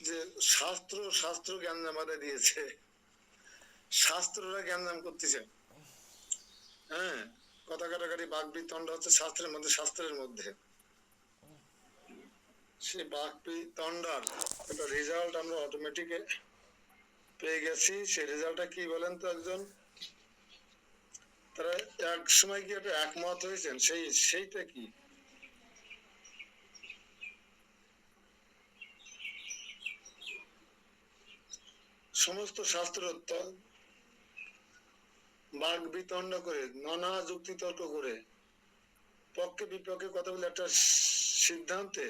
যে শাস্ত্র শাস্ত্র জ্ঞান আমাদের দিয়েছে, শাস্ত্ররা জ্ঞান দান করতেছে। হ্যাঁ, কথা কাটাকাটি বাক বিতণ্ড হচ্ছে শাস্ত্রের মধ্যে, শাস্ত্রের মধ্যে সেই বাক বিতণ্ডার একটা রেজাল্ট আমরা অটোমেটিক পেয়ে গেছি। সেই রেজাল্টটা কি বলেন তো একজন? তারা এক সময় কি একটা একমত হয়েছেন, সেইটা কি? সমস্ত শাস্ত্র বাক বিতণ্ড করে, নানা যুক্তি তর্ক করে, পক্ষে বিপক্ষে কথা বলে একটা সিদ্ধান্তে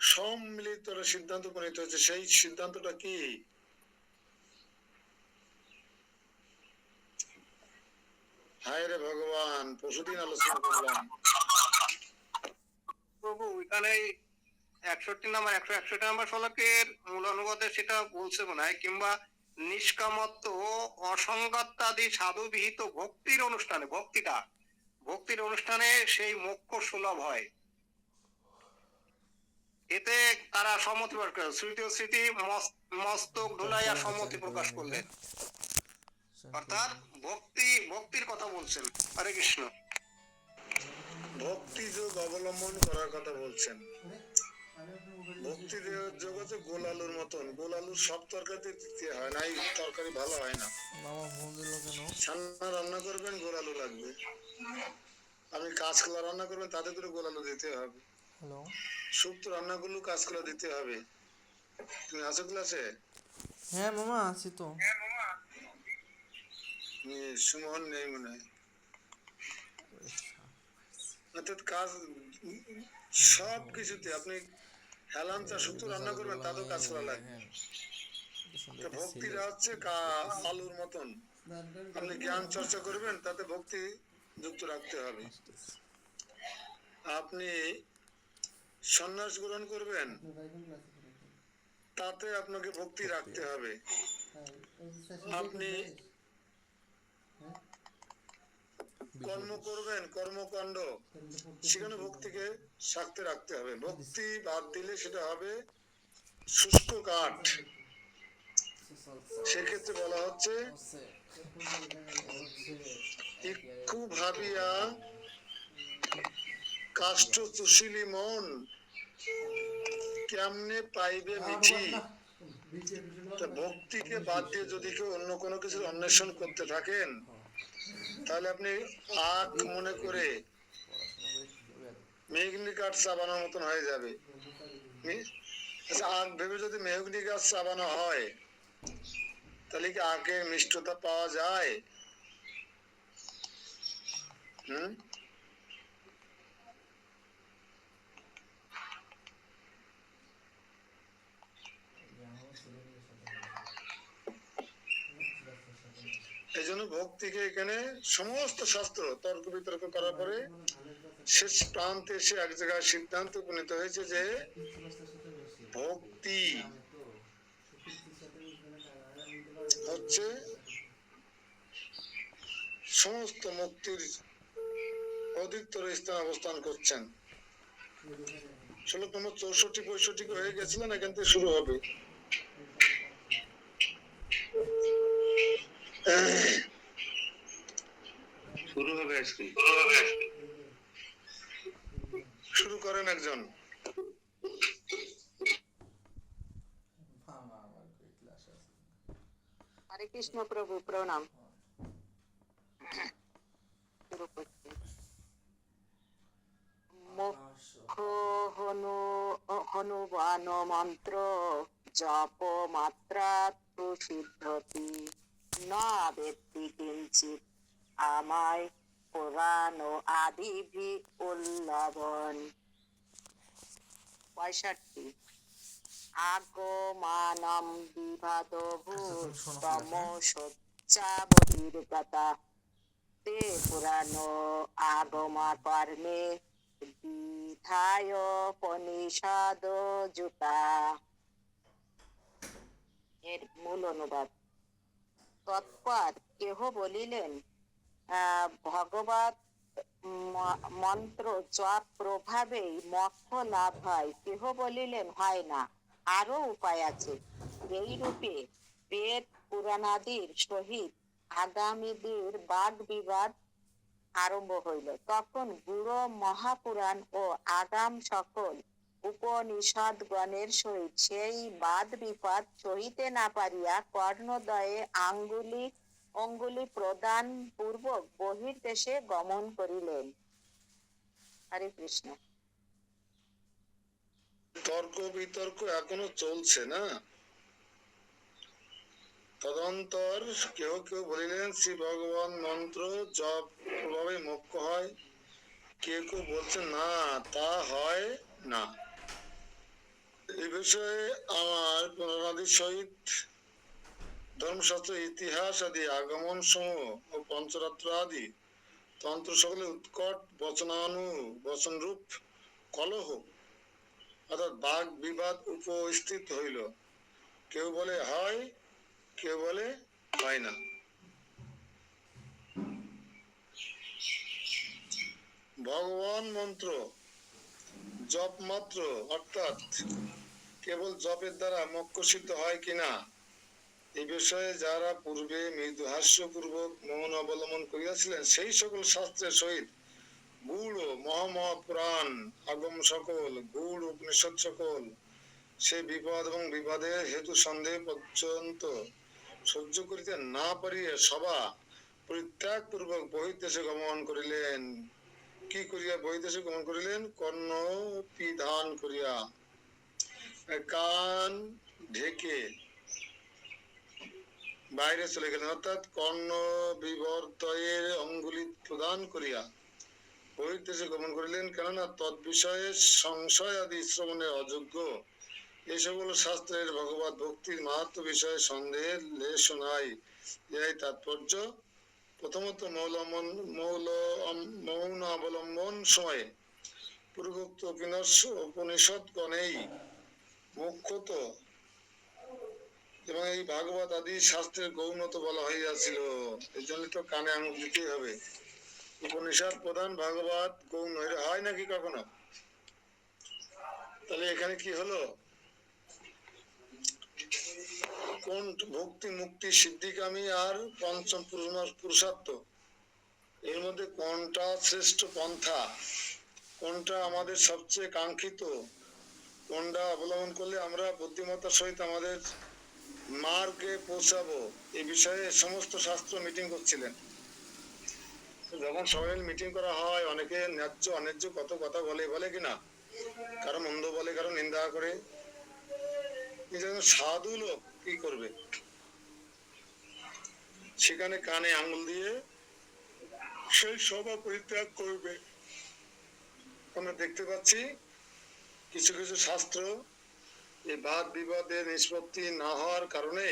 সম্মিলিত সিদ্ধান্ত উপনীত হয়েছে। সেই সিদ্ধান্তটা কি? হায় রে ভগবান, পরশুদিন আলোচনা করলাম। প্রভু ওইখানে 161 নম্বর শ্লোকের মূল অনুবাদে সেটা বলছে মনে হয়, কিংবা নিষ্কামত্ব অসঙ্গত্বাদি সাধু বিহিত ভক্তির অনুষ্ঠানে, ভক্তির অনুষ্ঠানে সেই মোক্ষ সুলভ হয়, এতে তারা সম্মতি প্রকাশ করেন। স্মৃতি ও স্মৃতি মস্তক ঢুলাইয়া সম্মতি প্রকাশ করলেন, অর্থাৎ ভক্তির কথা বলছেন। হরে কৃষ্ণ। ভক্তি যোগ অবলম্বন করার কথা বলছেন। ভক্তি যোগ হচ্ছে গোল আলুর মতন, গোল আলুর সব তরকারিতে দিতে হয় না, এই তরকারি ভালো হয় না। ছানা রান্না করবেন, গোল আলু লাগবে। আপনি কাঁচকলা রান্না করবেন, তাতে করে গোল আলু দিতে হবে। শুক্তো রান্না করলেও কাঁচকলা দিতে হবে। তুমি আছো ক্লাসে? হ্যাঁ মামা আছি তো। সুমোহন নেই মনে হয়। অর্থাৎ কাজ সব কিছুতে আপনি হেলাঞ্চা শুক্তো রান্না করবেন, তাতেও কাঁচকলা লাগবে। ভক্তিটা হচ্ছে আলুর মতন, আপনি জ্ঞান চর্চা করবেন, তাতে ভক্তি যুক্ত রাখতে হবে। আপনি সন্ন্যাস গ্রহণ করবেন, তাতে আপনাকে ভক্তি রাখতে হবে। আপনি কর্ম করবেন, কর্মকাণ্ড, সেখানে ভক্তিকে সাথে রাখতে হবে। ভক্তি বাদ দিলে সেটা হবে শুষ্ক কাঠ। সেক্ষেত্রে বলা হচ্ছে ইক্ষু ভাবিয়া কাষ্ঠ চুষিলি মন, কেমনে পাইবে মিঠি। ভক্তিকে বাদ দিয়ে যদি কেউ অন্য কোনো কিছুর অন্বেষণ করতে থাকেন, তাহলে আপনি আখ মনে করে মেঘনি কাঠ চাবানোর মতন হয়ে যাবে। আচ্ছা, আখ ভেবে যদি মেহগনি গাছ চাবানো হয়, তাহলে কি আখের মিষ্টতা পাওয়া যায়? হুম, এই জন্য ভক্তিকে এখানে সমস্ত শাস্ত্র তর্ক বিতর্ক করার পরে শেষ প্রান্তে এসে এক জায়গায় সিদ্ধান্ত উপনীত হয়েছে যে ভক্তি হচ্ছে সমস্ত মুক্তির অধিকতর স্থান অবস্থান করছেন। শ্লোক নম্বর 64-65 হয়ে গেছিলেন, এখান থেকে শুরু হবে। শুরু করেন একজন। হরে কৃষ্ণ প্রভু, প্রণাম। হনুমান মন্ত্র জপ মাত্রা প্রসিদ্ধতি, না ব্যক্তি কিঞ্চিত আমায় পুরাণ আদিভি উল্লবন। 65 আগমানম বিভাদ ভূতম সচ্চাবতীর্গতা, তে পুরাণ আগমা কর্মে বিধায় পনিষদ জুতা। এর মূল অনুবাদ। তৎপর কেহ বলিলেন, ভগবত মন্ত্র জপ প্রভাবেই মোক্ষ লাভ হয়। কেহ বলিলেন হয় না, আরো উপায় আছে। এই রূপে বেদ পুরাণাদির সহিত আগামীদের বাদ বিবাদ আরম্ভ হইল। তখন গুড় মহাপুরাণ ও আগাম সকল উপনিষদগণের সহিত সেই বাদ বিবাদ সহিতে না পারিয়া কর্ণদ্বয়ে অঙ্গুলি প্রদান পূর্বক বহির্দেশে গমন করিলেন। হরে কৃষ্ণ। তর্ক বিতর্ক এখনো চলছে না? তদন্তর কেউ কেউ বলিলেন শ্রী ভগবান মন্ত্র জপ প্রভাবে মোক্ষ হয়, কেউ কেউ বলছেন না তা হয় না। এই বিষয়ে আমার পুরাণাদির সহিত ধর্মশাস্ত্র ইতিহাস আদি আগমন সমূহ ও পঞ্চরাত্র আদি তন্ত্র সকলে উৎকট বচনরূপ কলহ অর্থাৎ বাগ বিবাদ উপস্থিত হইল। কেউ বলে হয়, কেউ বলে হয় না। ভগবান মন্ত্র জপ মাত্র অর্থাৎ কেবল জপের দ্বারা মোক্ষ সিদ্ধ হয় কিনা এই বিষয়ে যারা পূর্বে মৃদু হাস্যপূর্বক মৌন অবলম্বন করিয়াছিলেন সেই সকল শাস্ত্রের সহিত গূঢ় মহামহাপুরাণ আগম সকল গূঢ় উপনিষদ সকল সে বিপদ এবং বিবাদের হেতু সন্দেহ পর্যন্ত সহ্য করিতে না পারিয়া সভা পরিত্যাগ পূর্বক বহির্দেশে গমন করিলেন। কি করিয়া বহির্দেশে গমন করিলেন? কর্ণ পিধান করিয়া, কান ঢেকে বাইরে চলে গেলেন, অর্থাৎ কর্ণ বিবর্তয়ের অঙ্গুলি প্রদান করিয়া বহির্দেশে গমন করিলেন। কেননা তৎ বিষয়ে সংশয় আদি শ্রবণের অযোগ্য। এই সকল শাস্ত্রের ভগবত ভক্তির মাহাত্ম বিষয়ে সন্দেহের লেশ নাই। এই তাৎপর্য। প্রথমত মৌন অবলম্বন সময়ে পূর্বোক্ত উপনিষদগণেই মুখ্যত এবং এই ভাগবত আদি শাস্ত্রের গৌণত বলা হইয়াছিল। এই জন্য তো কানে আঙুল দিতেই হবে। উপনিষদ প্রধান ভাগবত গৌণ হয় নাকি কখনো? তাহলে এখানে কি হলো? কোন ভক্তি মুক্তি সিদ্ধিকামী আর পঞ্চম পুরুষার্থ, এর মধ্যে কোনটা শ্রেষ্ঠ পন্থা, কোনটা আমাদের সবচেয়ে কাঙ্ক্ষিত, কোনটা অবলম্বন করলে আমরা বুদ্ধিমত্তার সহিত আমাদের মার্গে পৌঁছাবো, এই বিষয়ে সমস্ত শাস্ত্র মিটিং করছিলেন। যখন সবাই মিটিং করা হয় অনেকে ন্যায্য অন্যায্য কত কথা বলে কিনা, কারো মন্দ বলে, কারো নিন্দা করে। সাধু লোক কি করবে? সেখানে কানে আঙুল দিয়ে সেই সভা পরিত্যাগ করবে। আমরা দেখতে পাচ্ছি কিছু কিছু শাস্ত্র এই বাদ বিবাদের নিষ্পত্তি না হওয়ার কারণে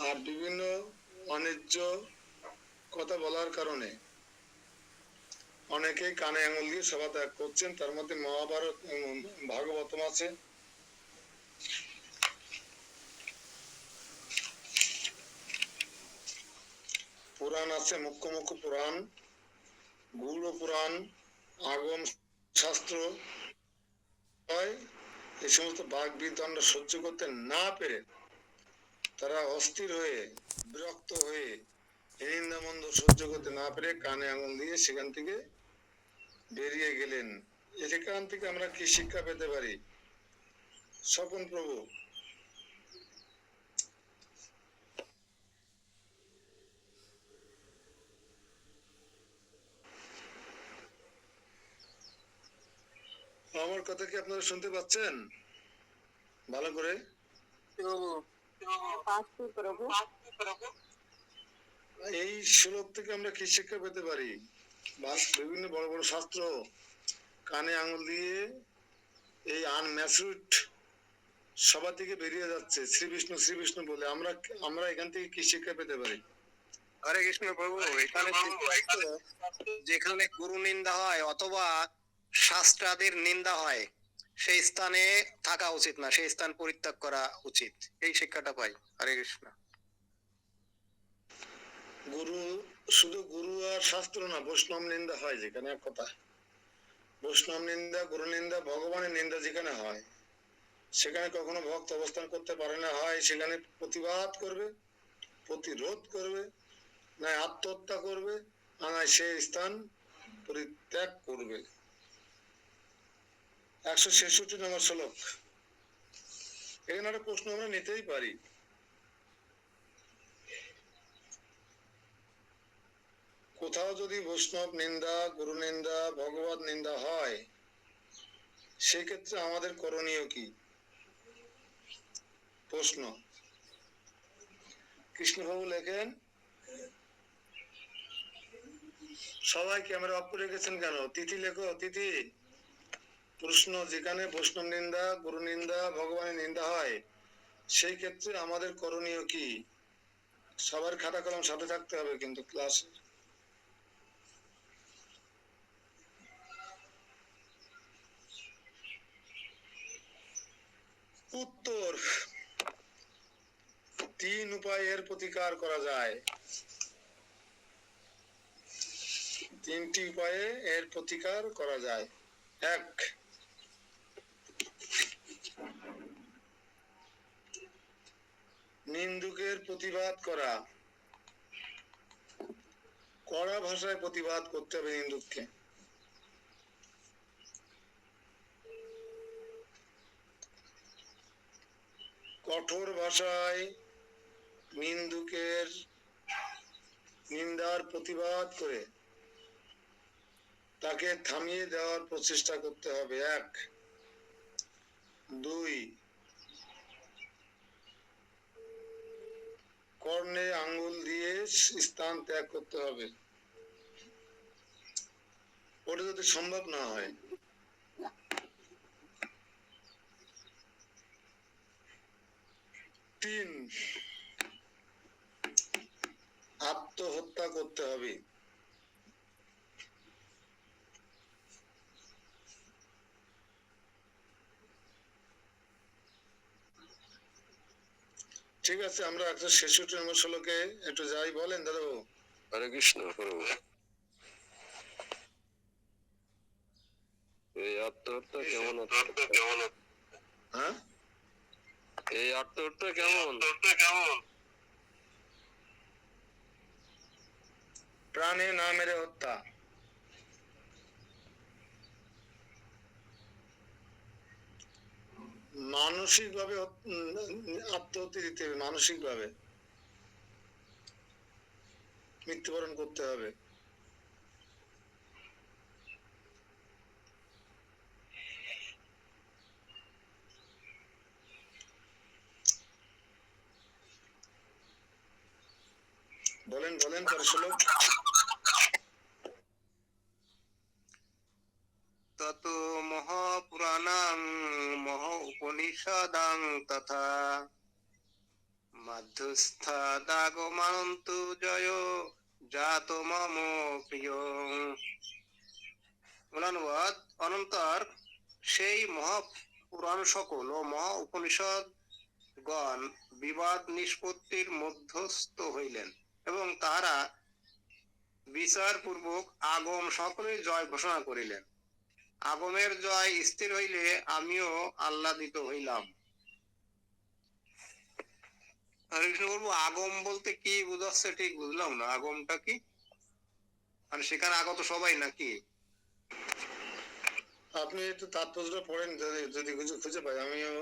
আর বিভিন্ন অন্যায্য কথা বলার কারণে অনেকেই কানে আঙুল দিয়ে সভা ত্যাগ করছেন। তার মধ্যে মহাভারত ভাগবতম আছে। পুরাণ আছে, মুখ্য মুখ্য পুরাণ, গূঢ় পুরাণ, আগম শাস্ত্র। এই সমস্ত বাগ বিতণ্ড সহ্য করতে না পেরে তারা অস্থির হয়ে বিরক্ত হয়ে নিন্দা মন্দ সহ্য করতে না পেরে কানে আঙুল দিয়ে সেখান থেকে বেরিয়ে গেলেন। এখান থেকে আমরা কি শিক্ষা পেতে পারি? স্বপন প্রভু। আমার কথা কি আপনারা শুনতে পাচ্ছেন ভালো করে? এই শ্লোক থেকে আমরা কি শিক্ষা পেতে পারি? বিভিন্ন বড় বড় শাস্ত্র কানে আঙুল দিয়ে এই আনম্যাচুরড সভা থেকে বেরিয়ে যাচ্ছে শ্রী বিষ্ণু বলে। আমরা এখান থেকে কি শিক্ষা পেতে পারি? হরে কৃষ্ণ প্রভু। এখানে যেখানে গুরু নিন্দা হয় অথবা শাস্ত্রাদির নিন্দা হয় সেই স্থানে থাকা উচিত না, সেই স্থান পরিত্যাগ করা উচিত, এই শিক্ষাটা পাই। হরে কৃষ্ণ। শুধু গুরু আর শাস্ত্র না, বৈষ্ণব নিন্দা হয় যেখানে, এক কথা বৈষ্ণব নিন্দা, গুরু নিন্দা, ভগবানের নিন্দা যেখানে হয় সেখানে কখনো ভক্ত অবস্থান করতে পারে না, হয় সেখানে প্রতিবাদ করবে, প্রতিরোধ করবে, না আত্মহত্যা করবে, না সে স্থান পরিত্যাগ করবে। 166 নম্বর শ্লোক। এখানে একটা প্রশ্ন আমরা নিতেই পারি। কোথাও যদি বৈষ্ণব নিন্দা, গুরু নিন্দা, ভগবত নিন্দা হয়, সেক্ষেত্রে আমাদের করণীয় কি? প্রশ্ন। কৃষ্ণবাবু লেখেন, সবাই ক্যামেরা অফ করে রেখেছেন কেন? তিথি লেখো, তিথি। প্রশ্ন, যেখানে বৈষ্ণব নিন্দা, গুরু নিন্দা, ভগবানের নিন্দা হয়, সেই ক্ষেত্রে আমাদের করণীয় কি? সবার খাতা কলম সাথে থাকতে হবে কিন্তু ক্লাসে। উত্তর, 3 উপায়ে এর প্রতিকার করা যায়। 3টি উপায়ে এর প্রতিকার করা যায়। 1, নিন্দুকের প্রতিবাদ করা। কড়া ভাষায় প্রতিবাদ করতে হবে নিন্দুককে। কঠোর ভাষায় নিন্দুকের নিন্দার প্রতিবাদ করে তাকে থামিয়ে দেওয়ার প্রচেষ্টা করতে হবে। 1, 2, কর্ণে আঙ্গুল দিয়ে স্থান ত্যাগ করতে হবে। ওটা যদি সম্ভব না হয়, 3, আত্মহত্যা করতে হবে। ঠিক আছে, আমরা 166 নম্বর শ্লোকে একটু যাই। বলেন দাদাবাবু। হরে কৃষ্ণ প্রভু। এই আত্মহত্যা কেমন? হ্যাঁ, এই আত্মহত্যা কেমন? প্রাণে না মেরে হত্যা। মানসিক ভাবে আত্মহত্যা দিতে হবে, মানসিক ভাবে মৃত্যুবরণ করতে হবে। বলেন বলেন, পরের শ্লোক। তত মহাপুরাণাং মহা উপনিষদাং তথা মাধ্যস্থাদাগমানন্তু জয় জাত মম প্রিয়। অনুবাদ, অনন্তর সেই মহাপুরাণ সকল ও মহা উপনিষদ গণ বিবাদ নিষ্পত্তির মধ্যস্থ হইলেন এবং তারা বিচার পূর্বক আগম সকলের জয় ঘোষণা করিলেন। আগমের জয় স্থির হইলে আমিও আহ্লাদিত হইলাম। হরে কৃষ্ণ বলবো, আগম বলতে কি বুঝাচ্ছে ঠিক বুঝলাম না। আগমটা কি? মানে সেখানে আগত সবাই নাকি? আপনি একটু তাৎপর্যটা পড়েন, যদি কিছু খুঁজে পাই। আমিও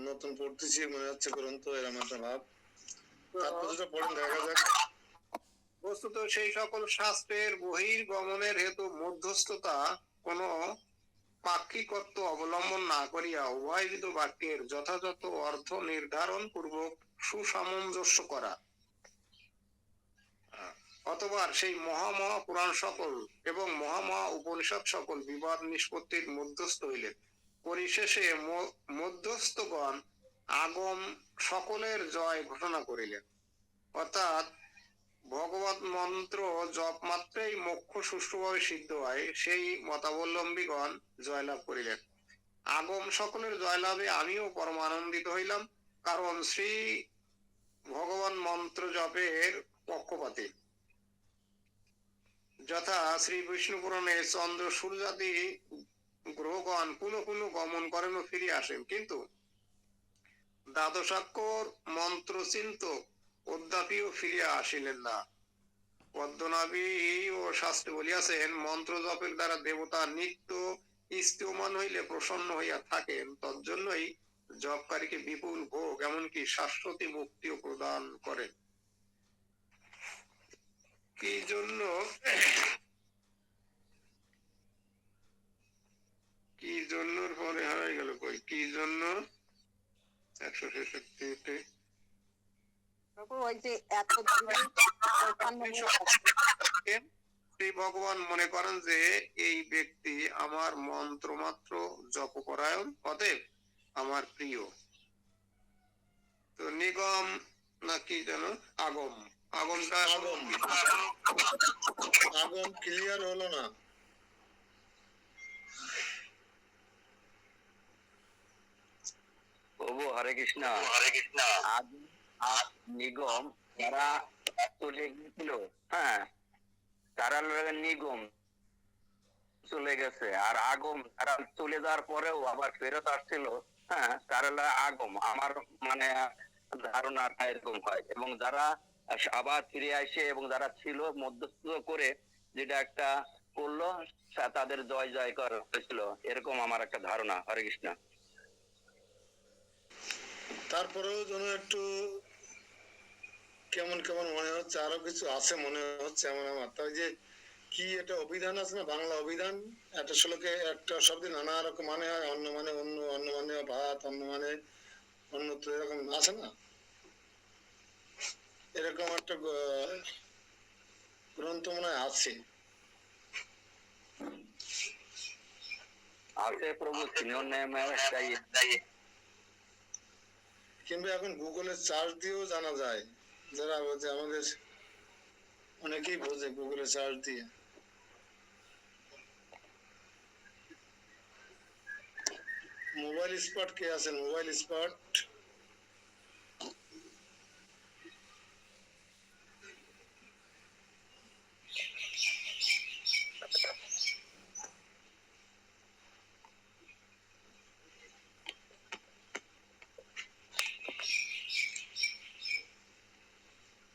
নতুন পড়তেছি, মনে হচ্ছে গ্রন্থ, এরকম একটা ভাব। তাৎপর্যটা পড়েন, দেখা যাক। বস্তুত সেই সকল শাস্ত্রের বহির্গমনের হেতু মধ্যস্থতা কোন পাক্ষিকত্ব অবলম্বন না করিয়া উভয়বিধ বাক্যের যথাযথ অর্থ নির্ধারণ পূর্বক সুসামঞ্জস্য করা, অথবা সেই মহা পুরাণ সকল এবং মহা উপনিষদ সকল বিবাদ নিষ্পত্তির মধ্যস্থ হইলেন। পরিশেষে মধ্যস্থগণ আগম সকলের জয় ঘোষণা করিলেন। অর্থাৎ ভগবত মন্ত্র জপ মাত্রেই মোক্ষ সুষ্ঠুভাবে সিদ্ধ হয়, সেই মতাবলম্বীগণ জয়লাভ করিলেন। আগম সকলের জয়লাভে আমিও পরমানন্দিত হইলাম, কারণ শ্রী ভগবান মন্ত্র জপের পক্ষপাতী। যথা শ্রী বিষ্ণু পুরাণে চন্দ্র সূর্যাদি গ্রহগণ পুনঃ পুনঃ গমন করেন ও ফিরে আসেন, কিন্তু দ্বাদশাক্ষর মন্ত্রচিন্তক অদ্যাপিও ফিরিয়া আসিলেন না। পদ্মনাভী ও শাস্ত্রে বলিয়াছেন, মন্ত্র জপের দ্বারা দেবতা নিত্য স্থিয়মান হইলে প্রসন্ন হইয়া থাকেন, তজ্জন্যই জপকারীকে বিপুল ভোগ এমনকি শাশ্বতী মুক্তিও প্রদান করেন। কি জন্য কি জন্য পরে হারাই গেল, কই কি জন্য 166 প্রভু ওই যে এত শ্রী ভগবান মনে করেন যে এই ব্যক্তি আমার মন্ত্র মাত্র জপপরায়ণ, অতএব আমার প্রিয়। তো নিগম না কি যেন আগম, আগমটা আগম আগম ক্লিয়ার হলো না। প্রভু হরে কৃষ্ণ। নিগম যারা চলে গেছিল, হ্যাঁ, তারা নিগম চলে গেছে, আর আগম তারা চলে যাওয়ার পরেও আবার ফেরত আসছিল, হ্যাঁ, তারা আগম। আমার মানে ধারণাটা এরকম হয়। এবং যারা আবার ফিরে আসে এবং যারা ছিল মধ্যস্থ করে যেটা একটা করলো, তাদের জয় জয়কার হয়েছিল, এরকম আমার একটা ধারণা। হরে কৃষ্ণ। তারপরেও যেন একটু কেমন কেমন মনে হচ্ছে, আরো কিছু আছে মনে হচ্ছে এমন আমার। তাই যে কি একটা অভিধান আছে না, বাংলা অভিধান, একটা শ্লোকে একটা শব্দে নানা রকম মানে হয়, অন্য মানে অন্য, অন্য মানে ভাত, অন্য মানে অন্য, তো এরকম আছে না? এরকম একটা গ্রন্থ মনে হয় আছে। আছে প্রভু, কিংবা এখন গুগলে সার্চ দিয়েও জানা যায়, যারা বোঝে, আমাদের অনেকেই বোঝে গুগলে সার্চ দিয়ে। মোবাইল স্পট কে আছেন? মোবাইল স্পট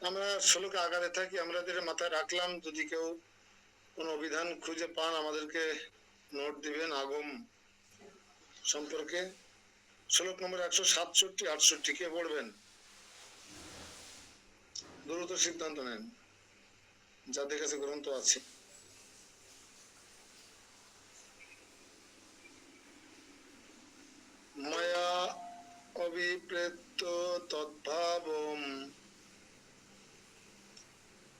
আমরা শ্লোকে আগাতে থাকি, আমরা যেটা মাথায় রাখলাম, যদি কেউ কোন অভিধান খুঁজে পান আমাদেরকে নোট দিবেন আগম সম্পর্কে। শ্লোক নম্বর 167-68 কে পড়বেন? দ্রুত সিদ্ধান্ত নেন, যাদের কাছে গ্রন্থ আছে। মায়া অভিপ্রেত তদ্ভাবম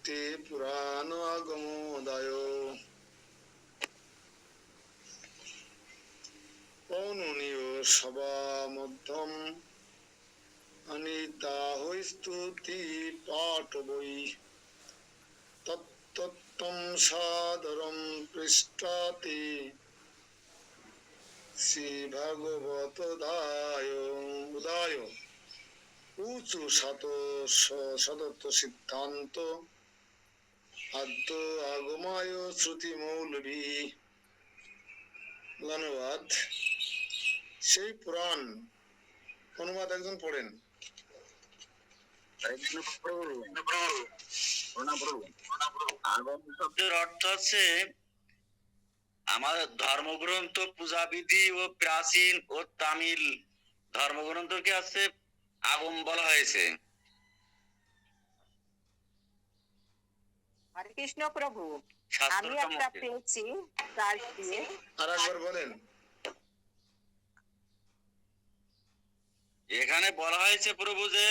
তে পুরাণ আগমোদয় অনুনীয় সভা মধ্যম অনিতা হইস্তুতি পাঠ বই তত্তম সাদরম পৃষ্ঠাতি শ্রী ভাগবত উদয় উঁচু সদত্ত সিদ্ধান্ত আদ্য আগমায় শ্রুতি মৌলভী। ধন্যবাদ। সেই পুরাণ অনুবাদ একজন পড়েন। আগম শব্দের অর্থ হচ্ছে আমাদের ধর্মগ্রন্থ, পূজাবিধি ও প্রাচীন ও তামিল ধর্মগ্রন্থকে আছে আগম বলা হয়েছে। হরে কৃষ্ণ প্রভু, শাস্ত্র আমি একটা সম্বন্ধে। পেয়েছি সার্চ দিয়ে। আর একবার বলেন। এখানে বলা হয়েছে প্রভু যে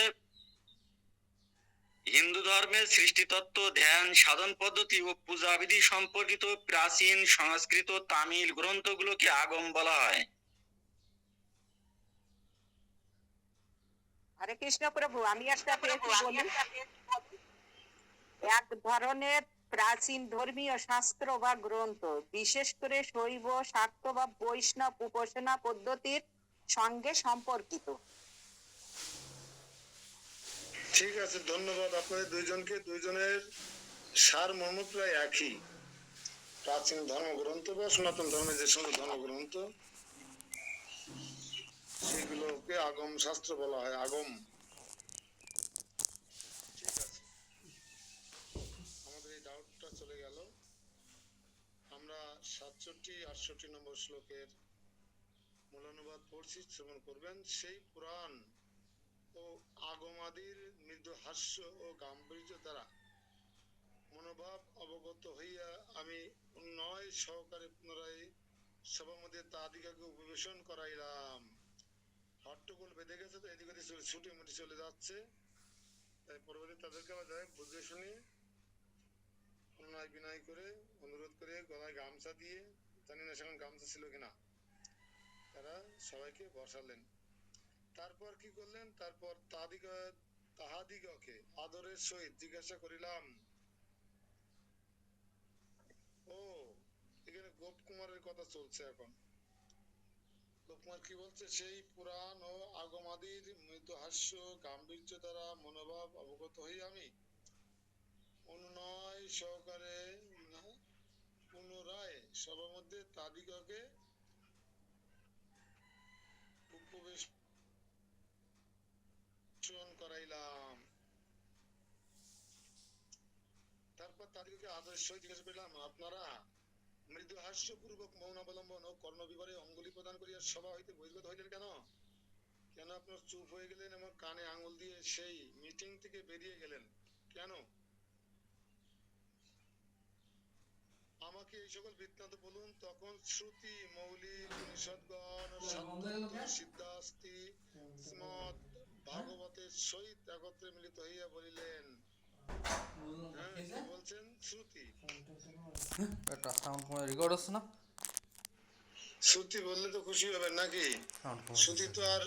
হিন্দু ধর্মের সৃষ্টিতত্ত্ব, ধ্যান, সাধন পদ্ধতি ও পূজাবিধি সম্পর্কিত প্রাচীন সংস্কৃত তামিল গ্রন্থগুলোকে আগম বলা হয়। হরে কৃষ্ণ প্রভু, আমি একটা পেয়েছি বলি। এক ধরনের প্রাচীন ধর্মীয় শাস্ত্র বা গ্রন্থ, বিশেষ করে শৈব, শাক্ত বা বৈষ্ণব উপাসনা পদ্ধতির সঙ্গে সম্পর্কিত। ঠিক আছে, ধন্যবাদ আপনাদের দুইজনকে। দুইজনের সার মর্ম প্রায় একই। প্রাচীন ধর্মগ্রন্থ বা সনাতন ধর্মের যে সমস্ত ধর্মগ্রন্থ সেগুলোকে আগম শাস্ত্র বলা হয়, আগম। ঠিক আছে, আমাদের এই ডাউটটা চলে গেল। আমরা 67-68 নম্বর শ্লোকের মূল অনুবাদ পড়ছি, শ্রবণ করবেন। সেই পুরাণ ও আগমাদির মৃদু হাস্য ও গাম্ভীর্য দ্বারা মনোভাব অবগত হইয়া আমি উন্নয় সহকারে পুনরায় সবার মধ্যে তাদিগকে উপবেশন করাইলাম। হট্টগোল বেঁধে গেছে, তো এদিক ওদিক ছুটে মুটি চলে যাচ্ছে, তাই পরবর্তী তাদেরকে আবার যাই বুঝে শুনে অনুনয় বিনয় করে অনুরোধ করে গলায় গামছা দিয়ে, জানি না সেখানে গামছা ছিল কিনা, তারা সবাইকে বসালেন। তারপর কি করলেন? তারপর তাহাদিগকে আদরের সহিত জিজ্ঞাসা করিলাম, ও এখানে গোপ কুমারের কথা চলছে এখন। গোপকুমার কি বলছে? সেই পুরাণ ও আগমাদির মৃদু হাস্য গাম্ভীর্য দ্বারা মনোভাব অবগত হই আমি অনুনয় সহকারে পুনরায় সবার মধ্যে তাদিগকে উপবেশন করাইলাম। তারপর তাদেরকে আদর্শ জিজ্ঞাসা করলাম, আপনারা মৃদু হাস্যপূর্বক মৌন অবলম্বন ও কর্ণবিবরে অঙ্গুলি প্রদান করিয়া সভা হইতে বহির্গত হইলেন কেন? কেন আপনার চুপ হয়ে গেলেন এবং কানে আঙুল দিয়ে সেই মিটিং থেকে বেরিয়ে গেলেন কেন? আমাকে এই সকল বৃত্তান্ত বলুন। তখন শ্রুতি মৌলি উপনিষদগণ সিদ্ধাস্তি শ্রীমৎ ভাগবতের সহিত একত্রে মিলিত হইয়া বলিলেন। হ্যাঁ, কি বলছেন? শ্রুতি এটা সাউন্ড কোনো রেকর্ড হচ্ছে না? শ্রুতি বললে তো খুশি হবেন নাকি? শ্রুতি তো আর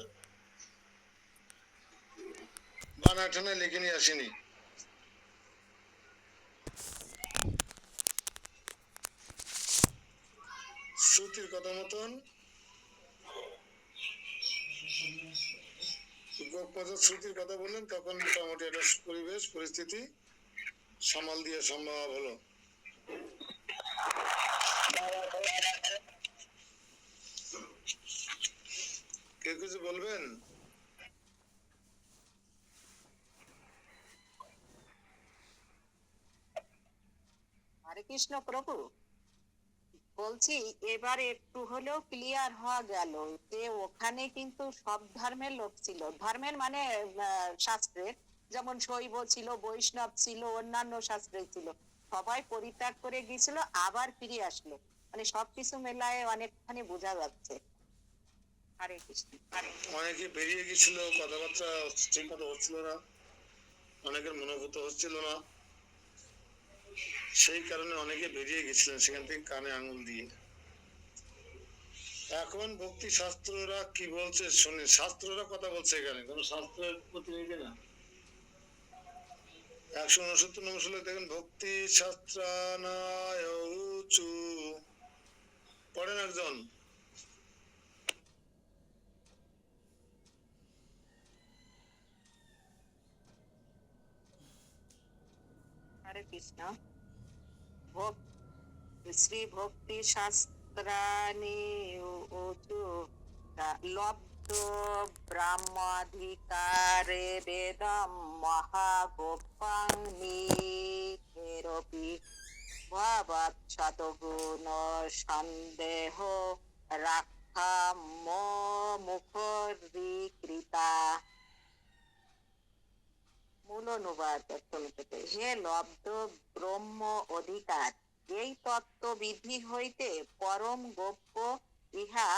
বানাটানা লিখে নিয়ে আসেনি। শ্রুতির কথা মতন শ্রুতির কথা বললেন, তখন মোটামুটি একটা পরিবেশ পরিস্থিতি সামাল দিয়ে সম্ভব হলো। কেউ কিছু বলবেন? হরে কৃষ্ণ প্রভু, বলছি এবার একটু হলেও ক্লিয়ার হওয়া গেল যে ওখানে কিন্তু সব ধর্মের লোক ছিল। ধর্মের মানে শাস্ত্রের, যেমন শৈব ছিল, বৈষ্ণব ছিল, অন্যান্য শাস্ত্রে ছিল, সবাই পরিত্যাগ করে গিয়েছিল, আবার ফিরে আসলো। মানে সবকিছু মেলায় অনেকখানি বোঝা যাচ্ছে। হরে কৃষ্ণ। অনেকে বেরিয়ে গেছিল, কথাবার্তা ঠিক মতো হচ্ছিল না, অনেকের মনোভূত হচ্ছিল না, সেই কারণে অনেকে বেরিয়ে গেছিলেন সেখান থেকে কানে আঙুল দিয়ে। এখন ভক্তি শাস্ত্ররা কি বলছে শুনে, শাস্ত্ররা কথা বলছে, এখানে কোন শাস্ত্রের প্রতিনিধি না। 169 নম্বর শ্লোকে দেখেন, ভক্তি শাস্ত্রানায় উচু পড়েন একজন। হরে কৃষ্ণ। শ্রী ভক্তি শাস্ত্রানি উচু লব্ধ ব্রাহ্মাধিকারে বেদম মহাগোপাংনিরপি ভবৎ শতগুণ সন্দেহ রাক্ষাম মুখরিকৃতা। মূল অনুবাদ থেকে, হে লব্ধ ব্রহ্ম অধিকার, এই তত্ত্ববিধি হইতে পরম গোপ্য ইহা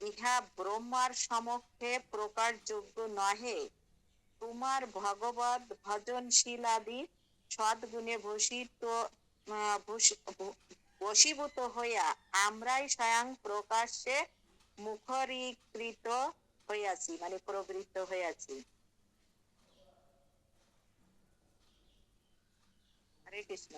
ইহা ব্রহ্মার সমক্ষে প্রকাশযোগ্য নহে। তোমার ভগবত ভজনশীলাদি সদ্গুণে বশীভূত হইয়া আমরাই স্বয়ং প্রকাশ্যে মুখরীকৃত হইয়াছি, মানে প্রবৃত্ত হইয়াছি। হরে কৃষ্ণ।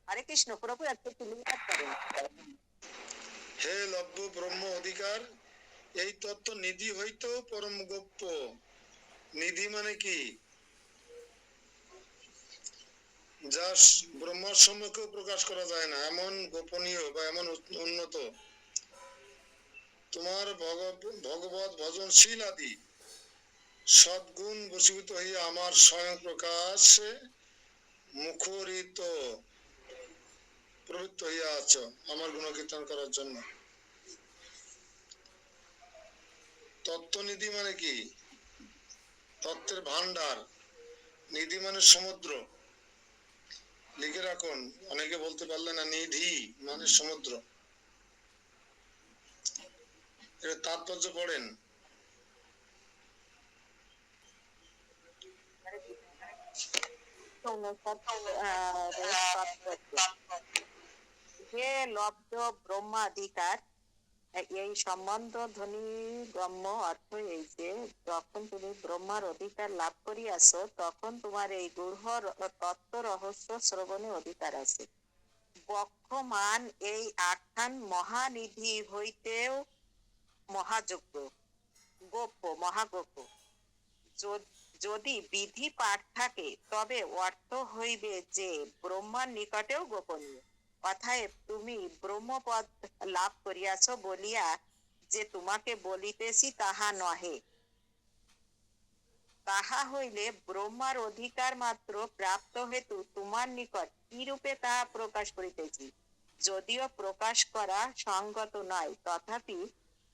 হরে কৃষ্ণ প্রভু, একটু ক্লিয়ার করেন। হে লব্ধ ব্রহ্ম অধিকার, এই তত্ত্ব নিধি হইতেও পরম গোপ্য। নিধি মানে কি? যা ব্রহ্মার সম্মুখেও প্রকাশ করা যায় না, এমন গোপনীয় বা এমন উন্নত তোমার ভগবত ভজনশীল আদি সদ্গুণ বশীভূত হইয়া আমার স্বয়ং প্রকাশে মুখরিত প্রবৃত্ত হইয়া আছো আমার গুণকীর্তন করার জন্য। তত্ত্বনিধি মানে কি? তত্ত্বের ভান্ডার, নিধি মানে সমুদ্র। লিখে রাখুন, অনেকে বলতে পারলে না, নিধি মানে সমুদ্র। এর তাৎপর্য পড়েন। যে লব্ধ ব্রহ্মাধিকার, এই সম্বন্ধ ধ্বনি ব্রহ্ম অর্থ এই যে যখন তুমি ব্রহ্মার অধিকার লাভ করিয়াছ তখন তোমার এই গূঢ় তত্ত্ব রহস্য শ্রবণে অধিকার আছে। বক্ষমান এই আখ্যান মহানিধি হইতেও মহাযোগ্য, গোপ্য, মহাগোপ্য। যদি বিধি পাঠ থাকে তবে অর্থ হইবে যে ব্রহ্মার নিকটেও গোপনীয়। অতএব তুমি ব্রহ্মপদ লাভ করিয়াছ বলিয়া যে তোমাকে বলিতেছি তাহা নহে, তাহা হইলে ব্রহ্মার অধিকার মাত্র প্রাপ্ত হেতু তোমার নিকট কি রূপে তাহা প্রকাশ করিতেছি। যদিও প্রকাশ করা সঙ্গত নয়, তথাপি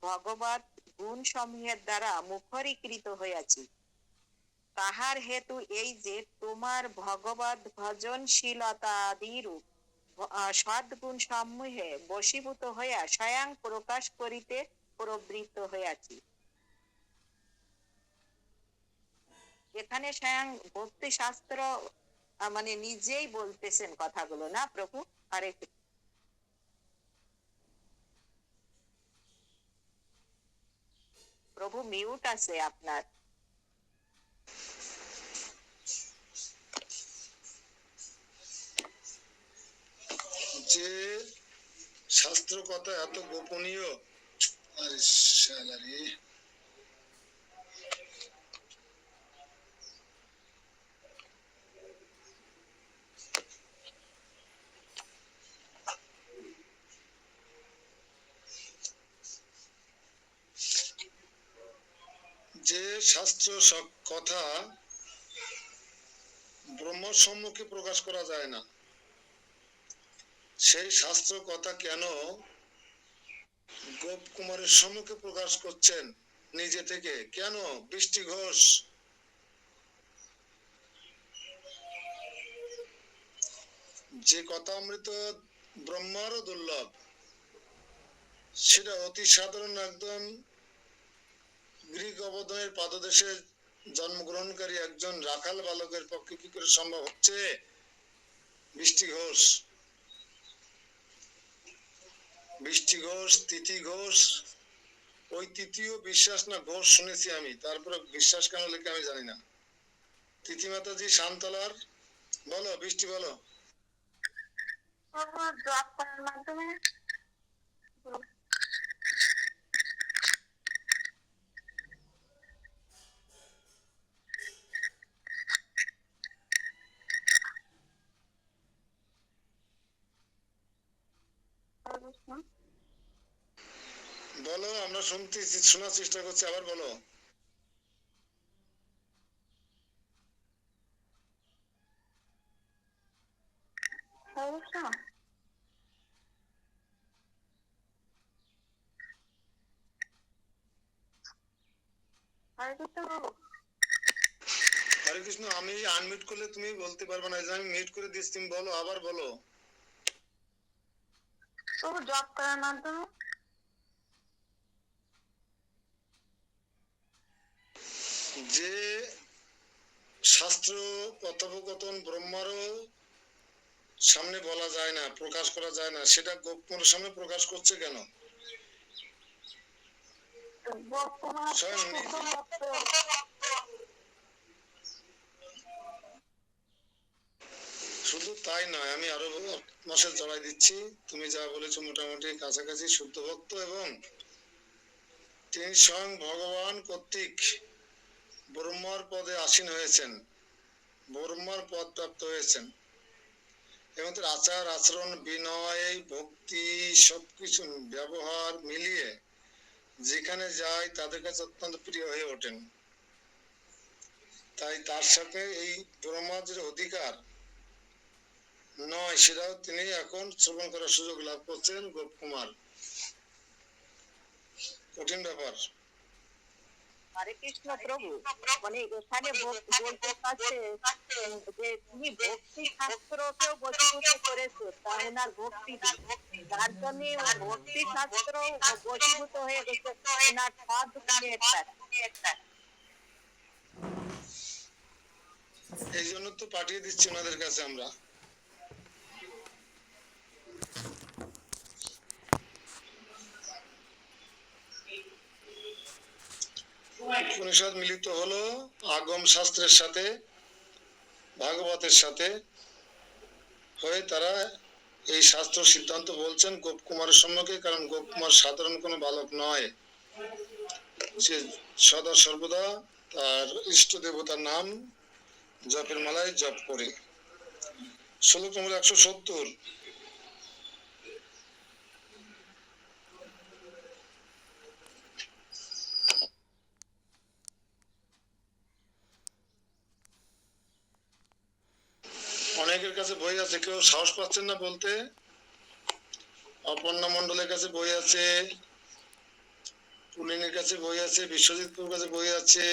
ভগবত গুণ সমূহের দ্বারা মুখরীকৃত হইয়াছি। তাহার হেতু এই যে তোমার ভগবত ভজনশীলতাদিরূপ সদ্গুণ সমূহে বশীভূত হইয়া স্বয়ং প্রকাশ করিতে প্রবৃত্ত হইয়াছি। এখানে স্বয়ং ভক্তি শাস্ত্র মানে নিজেই বলতেছেন কথাগুলো, না প্রভু? আরে প্রভু মিউট আছে আপনার। যে শাস্ত্র কথা এত গোপনীয়, আরে শালারে, যে শাস্ত্র কথা ব্রহ্মার সম্মুখে প্রকাশ করা যায় না, সেই শাস্ত্র কথা কেন গোপ কুমারের সম্মুখে প্রকাশ করছেন নিজে থেকে? কেন? বৃষ্টি ঘোষ যে কথা অমৃত ব্রহ্মারও দুর্লভ, সেটা অতি সাধারণ একদম গ্রিক অবদানের পাদদেশে জন্মগ্রহণকারী একজন রাখাল বালকের পক্ষে কি করে সম্ভব হচ্ছে? বৃষ্টি ঘোষ, বৃষ্টি ঘোষ, তিথি ঘোষ, ওই তৃতীয় বিশ্বাস না ঘোষ শুনেছি আমি, তারপরে বিশ্বাস কেন লেখে আমি জানি না। তিথি মাতাজি শান্তলার, বলো বৃষ্টি বলো। ড্রপ করার মাধ্যমে বলো, আমরা শুনতেছি, শোনার চেষ্টা করছি, আবার বলো। হরে কৃষ্ণ, আমি আনমিউট করলে তুমি বলতে পারবে না, আমি মিউট করে দিচ্ছি, তুমি বলো, আবার বলো। জব করার মাধ্যমে যে শাস্ত্র কথোপকথন ব্রহ্মারও সামনে বলা যায় না, প্রকাশ করা যায় না, সেটা গোপনের সামনে প্রকাশ করছে কেন? শুধু তাই নয়, আমি আরো মাসে জড়াই দিচ্ছি, তুমি যা বলেছো মোটামুটি কাছাকাছি। শুদ্ধ ভক্ত এবং তিনি স্বয়ং ভগবান কর্তৃক ব্রহ্মার পদে আসীন হয়েছেন, ব্রহ্মার পদ প্রাপ্ত হয়েছেন। এবং তার আচার আচরণ বিনয় ভক্তি সবকিছু ব্যবহার মিলিয়ে যেখানে যায় তাদের কাছে অত্যন্ত প্রিয় হয়ে ওঠেন। তাই তার সাথে এই ব্রহ্মাদের অধিকার নয় সেটাও তিনি এখন শ্রবণ করার সুযোগ লাভ করছেন গোপকুমার। কঠিন ব্যাপার। হরে কৃষ্ণ প্রভু, মানে এখানে বলতে চাচ্ছে যে তুমি ভক্তি শাস্ত্রকেও বশীভূত করেছো, তা ওনার ভক্তি দিয়ে। যার জন্য ভক্তি শাস্ত্র বশীভূত হয়ে গেছে ওনার সব গুণের দ্বারা। এই জন্য তো পাঠিয়ে দিচ্ছি ওনাদের কাছে আমরা। উপনিষদ মিলিত হলো আগম শাস্ত্রের সাথে ভাগবতের সাথে হয়ে তারা এই শাস্ত্র সিদ্ধান্ত বলছেন গোপকুমারের সম্মুখে, কারণ গোপকুমার সাধারণ কোনো বালক নয়, সে সদা সর্বদা তার ইষ্ট দেবতার নাম জপের মালায় জপ করে। শ্লোক নম্বর 170। অনেকের কাছে বই আছে, কেউ সাহস পাচ্ছেন না বলতে। অপর্ণা মন্ডলের কাছে বই আছে, পুলিনের কাছে বই আছে, বিশ্বজিৎপুর কাছে বই আছে,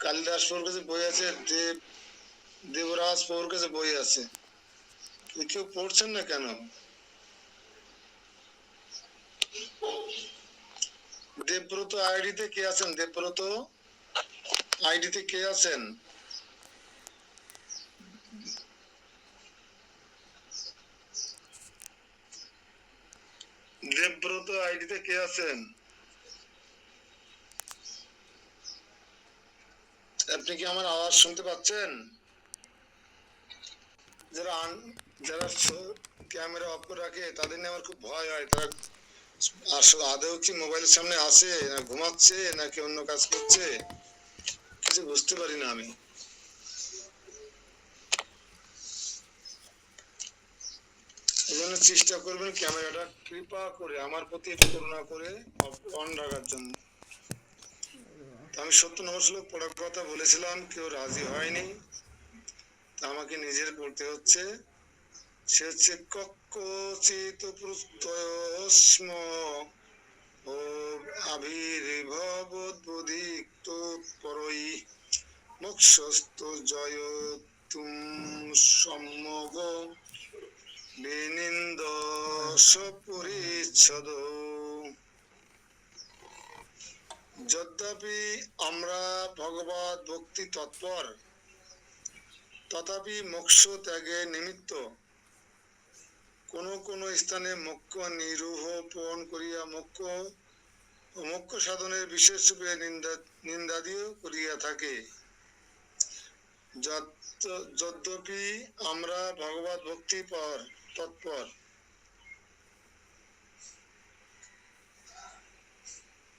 কালিদাসপুর কাছে বই আছে, দেবরাজপুর কাছে বই আছে। কেউ পড়ছেন না কেন? দেবব্রত আইডিতে কে আছেন? দেবব্রত আইডিতে কে আছেন? দেবব্রত আইডিতে কে আছেন? আপনি কি আমার আওয়াজ শুনতে পাচ্ছেন? যারা যারা ক্যামেরা অফ করে রাখে তাদের নিয়ে আমার খুব ভয় হয়। তারা আসলে আদৌ কি মোবাইলের সামনে আছে না ঘুমাচ্ছে নাকি অন্য কাজ করছে কিছু বুঝতে পারি না আমি। এই জন্য চেষ্টা করবেন ক্যামেরাটা কৃপা করে আমার প্রতি করুণা করে অন রাখার জন্য। আমি 70 নম্বর শ্লোক পড়ার কথা বলেছিলাম, কেউ রাজি হয়নি, আমাকে নিজের পড়তে হচ্ছে। সে হচ্ছে কক্কচিত প্রত্যয়স্ম ও আবির্ভবদ্বোধিক্তোৎপরৈ মোক্ষস্তু জয়তুম সম্মোগ বিনিন্দস পরিচ্ছদ। যদ্যপি আমরা ভগবত ভক্তি তৎপর, তথাপি মোক্ষ ত্যাগের নিমিত্ত কোন কোন স্থানে মোক্ষ নিরূপণ করিয়া মোক্ষ সাধনের বিশেষ রূপে নিন্দাদিও করিয়া থাকে। যদ্যপি আমরা ভগবত ভক্তি তৎপর,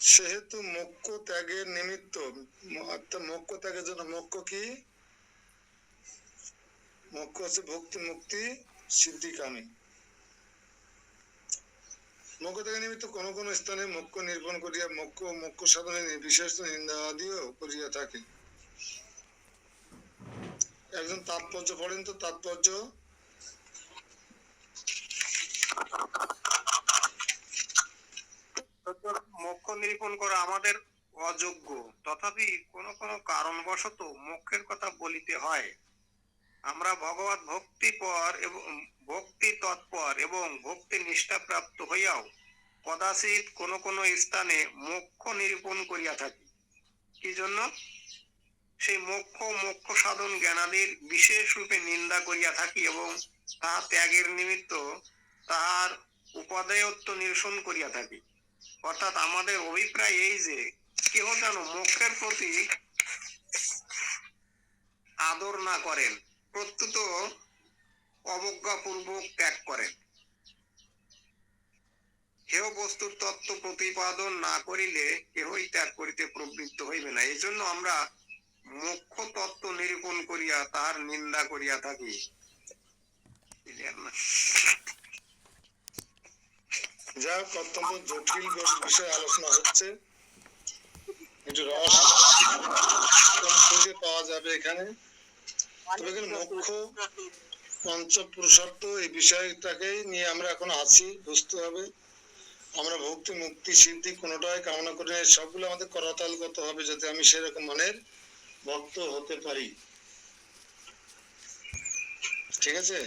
সেহেতু মোক্ষ ত্যাগের নিমিত্ত, অর্থাৎ মোক্ষ ত্যাগের জন্য, মোক্ষ কি? মোক্ষ হচ্ছে ভক্তি মুক্তি সিদ্ধিকামী। মোক্ষ ত্যাগের নিমিত্ত কোন কোন স্থানে মোক্ষ নিরূপণ করিয়া মোক্ষ সাধনের বিশেষ নিন্দাদিও করিয়া থাকে। একজন তাৎপর্য পড়েন তো, তাৎপর্য। মোক্ষ নিরূপণ করা আমাদের অযোগ্য, তথাপি কোন কোন কারণবশত মোক্ষের কথা বলিতে হয়। আমরা ভগবত ভক্তি তৎপর এবং ভক্তি নিষ্ঠা প্রাপ্ত হইয়াও কদাচিৎ কোন কোন স্থানে মোক্ষ নিরূপণ করিয়া থাকি। কি জন্য? সেই মোক্ষ সাধন জ্ঞানাদির বিশেষ রূপে নিন্দা করিয়া থাকি এবং তাহা ত্যাগের নিমিত্ত তাহার উপাদেয়ত্ব নিরসন করিয়া থাকি। অর্থাৎ আমাদের অভিপ্রায় এই যে কেহ যেন মোক্ষের প্রতি আদর না করেন, প্রত্যুত অবজ্ঞাপূর্বক ত্যাগ করেন। হেয় বস্তুর তত্ত্ব প্রতিপাদন না করিলে কেহই ত্যাগ করিতে প্রবৃত্ত হইবে না। এই জন্য আমরা মোক্ষ তত্ত্ব নিরূপণ করিয়া তার নিন্দা করিয়া থাকি। Clear না? যা অত্যন্ত জটিল বিষয়ে আলোচনা হচ্ছে, একটু রস কম খুঁজে পাওয়া যাবে এখানে। তবে এখানে মোক্ষ পঞ্চপুরুষার্থ এই বিষয়টাকেই নিয়ে আমরা এখন আছি, বুঝতে হবে। আমরা ভক্তি মুক্তি সিদ্ধি কোনোটাই কামনা করি না, সবগুলো আমাদের করতালগত হবে যাতে আমি সেরকম মনের ভক্ত হতে পারি। ঠিক আছে?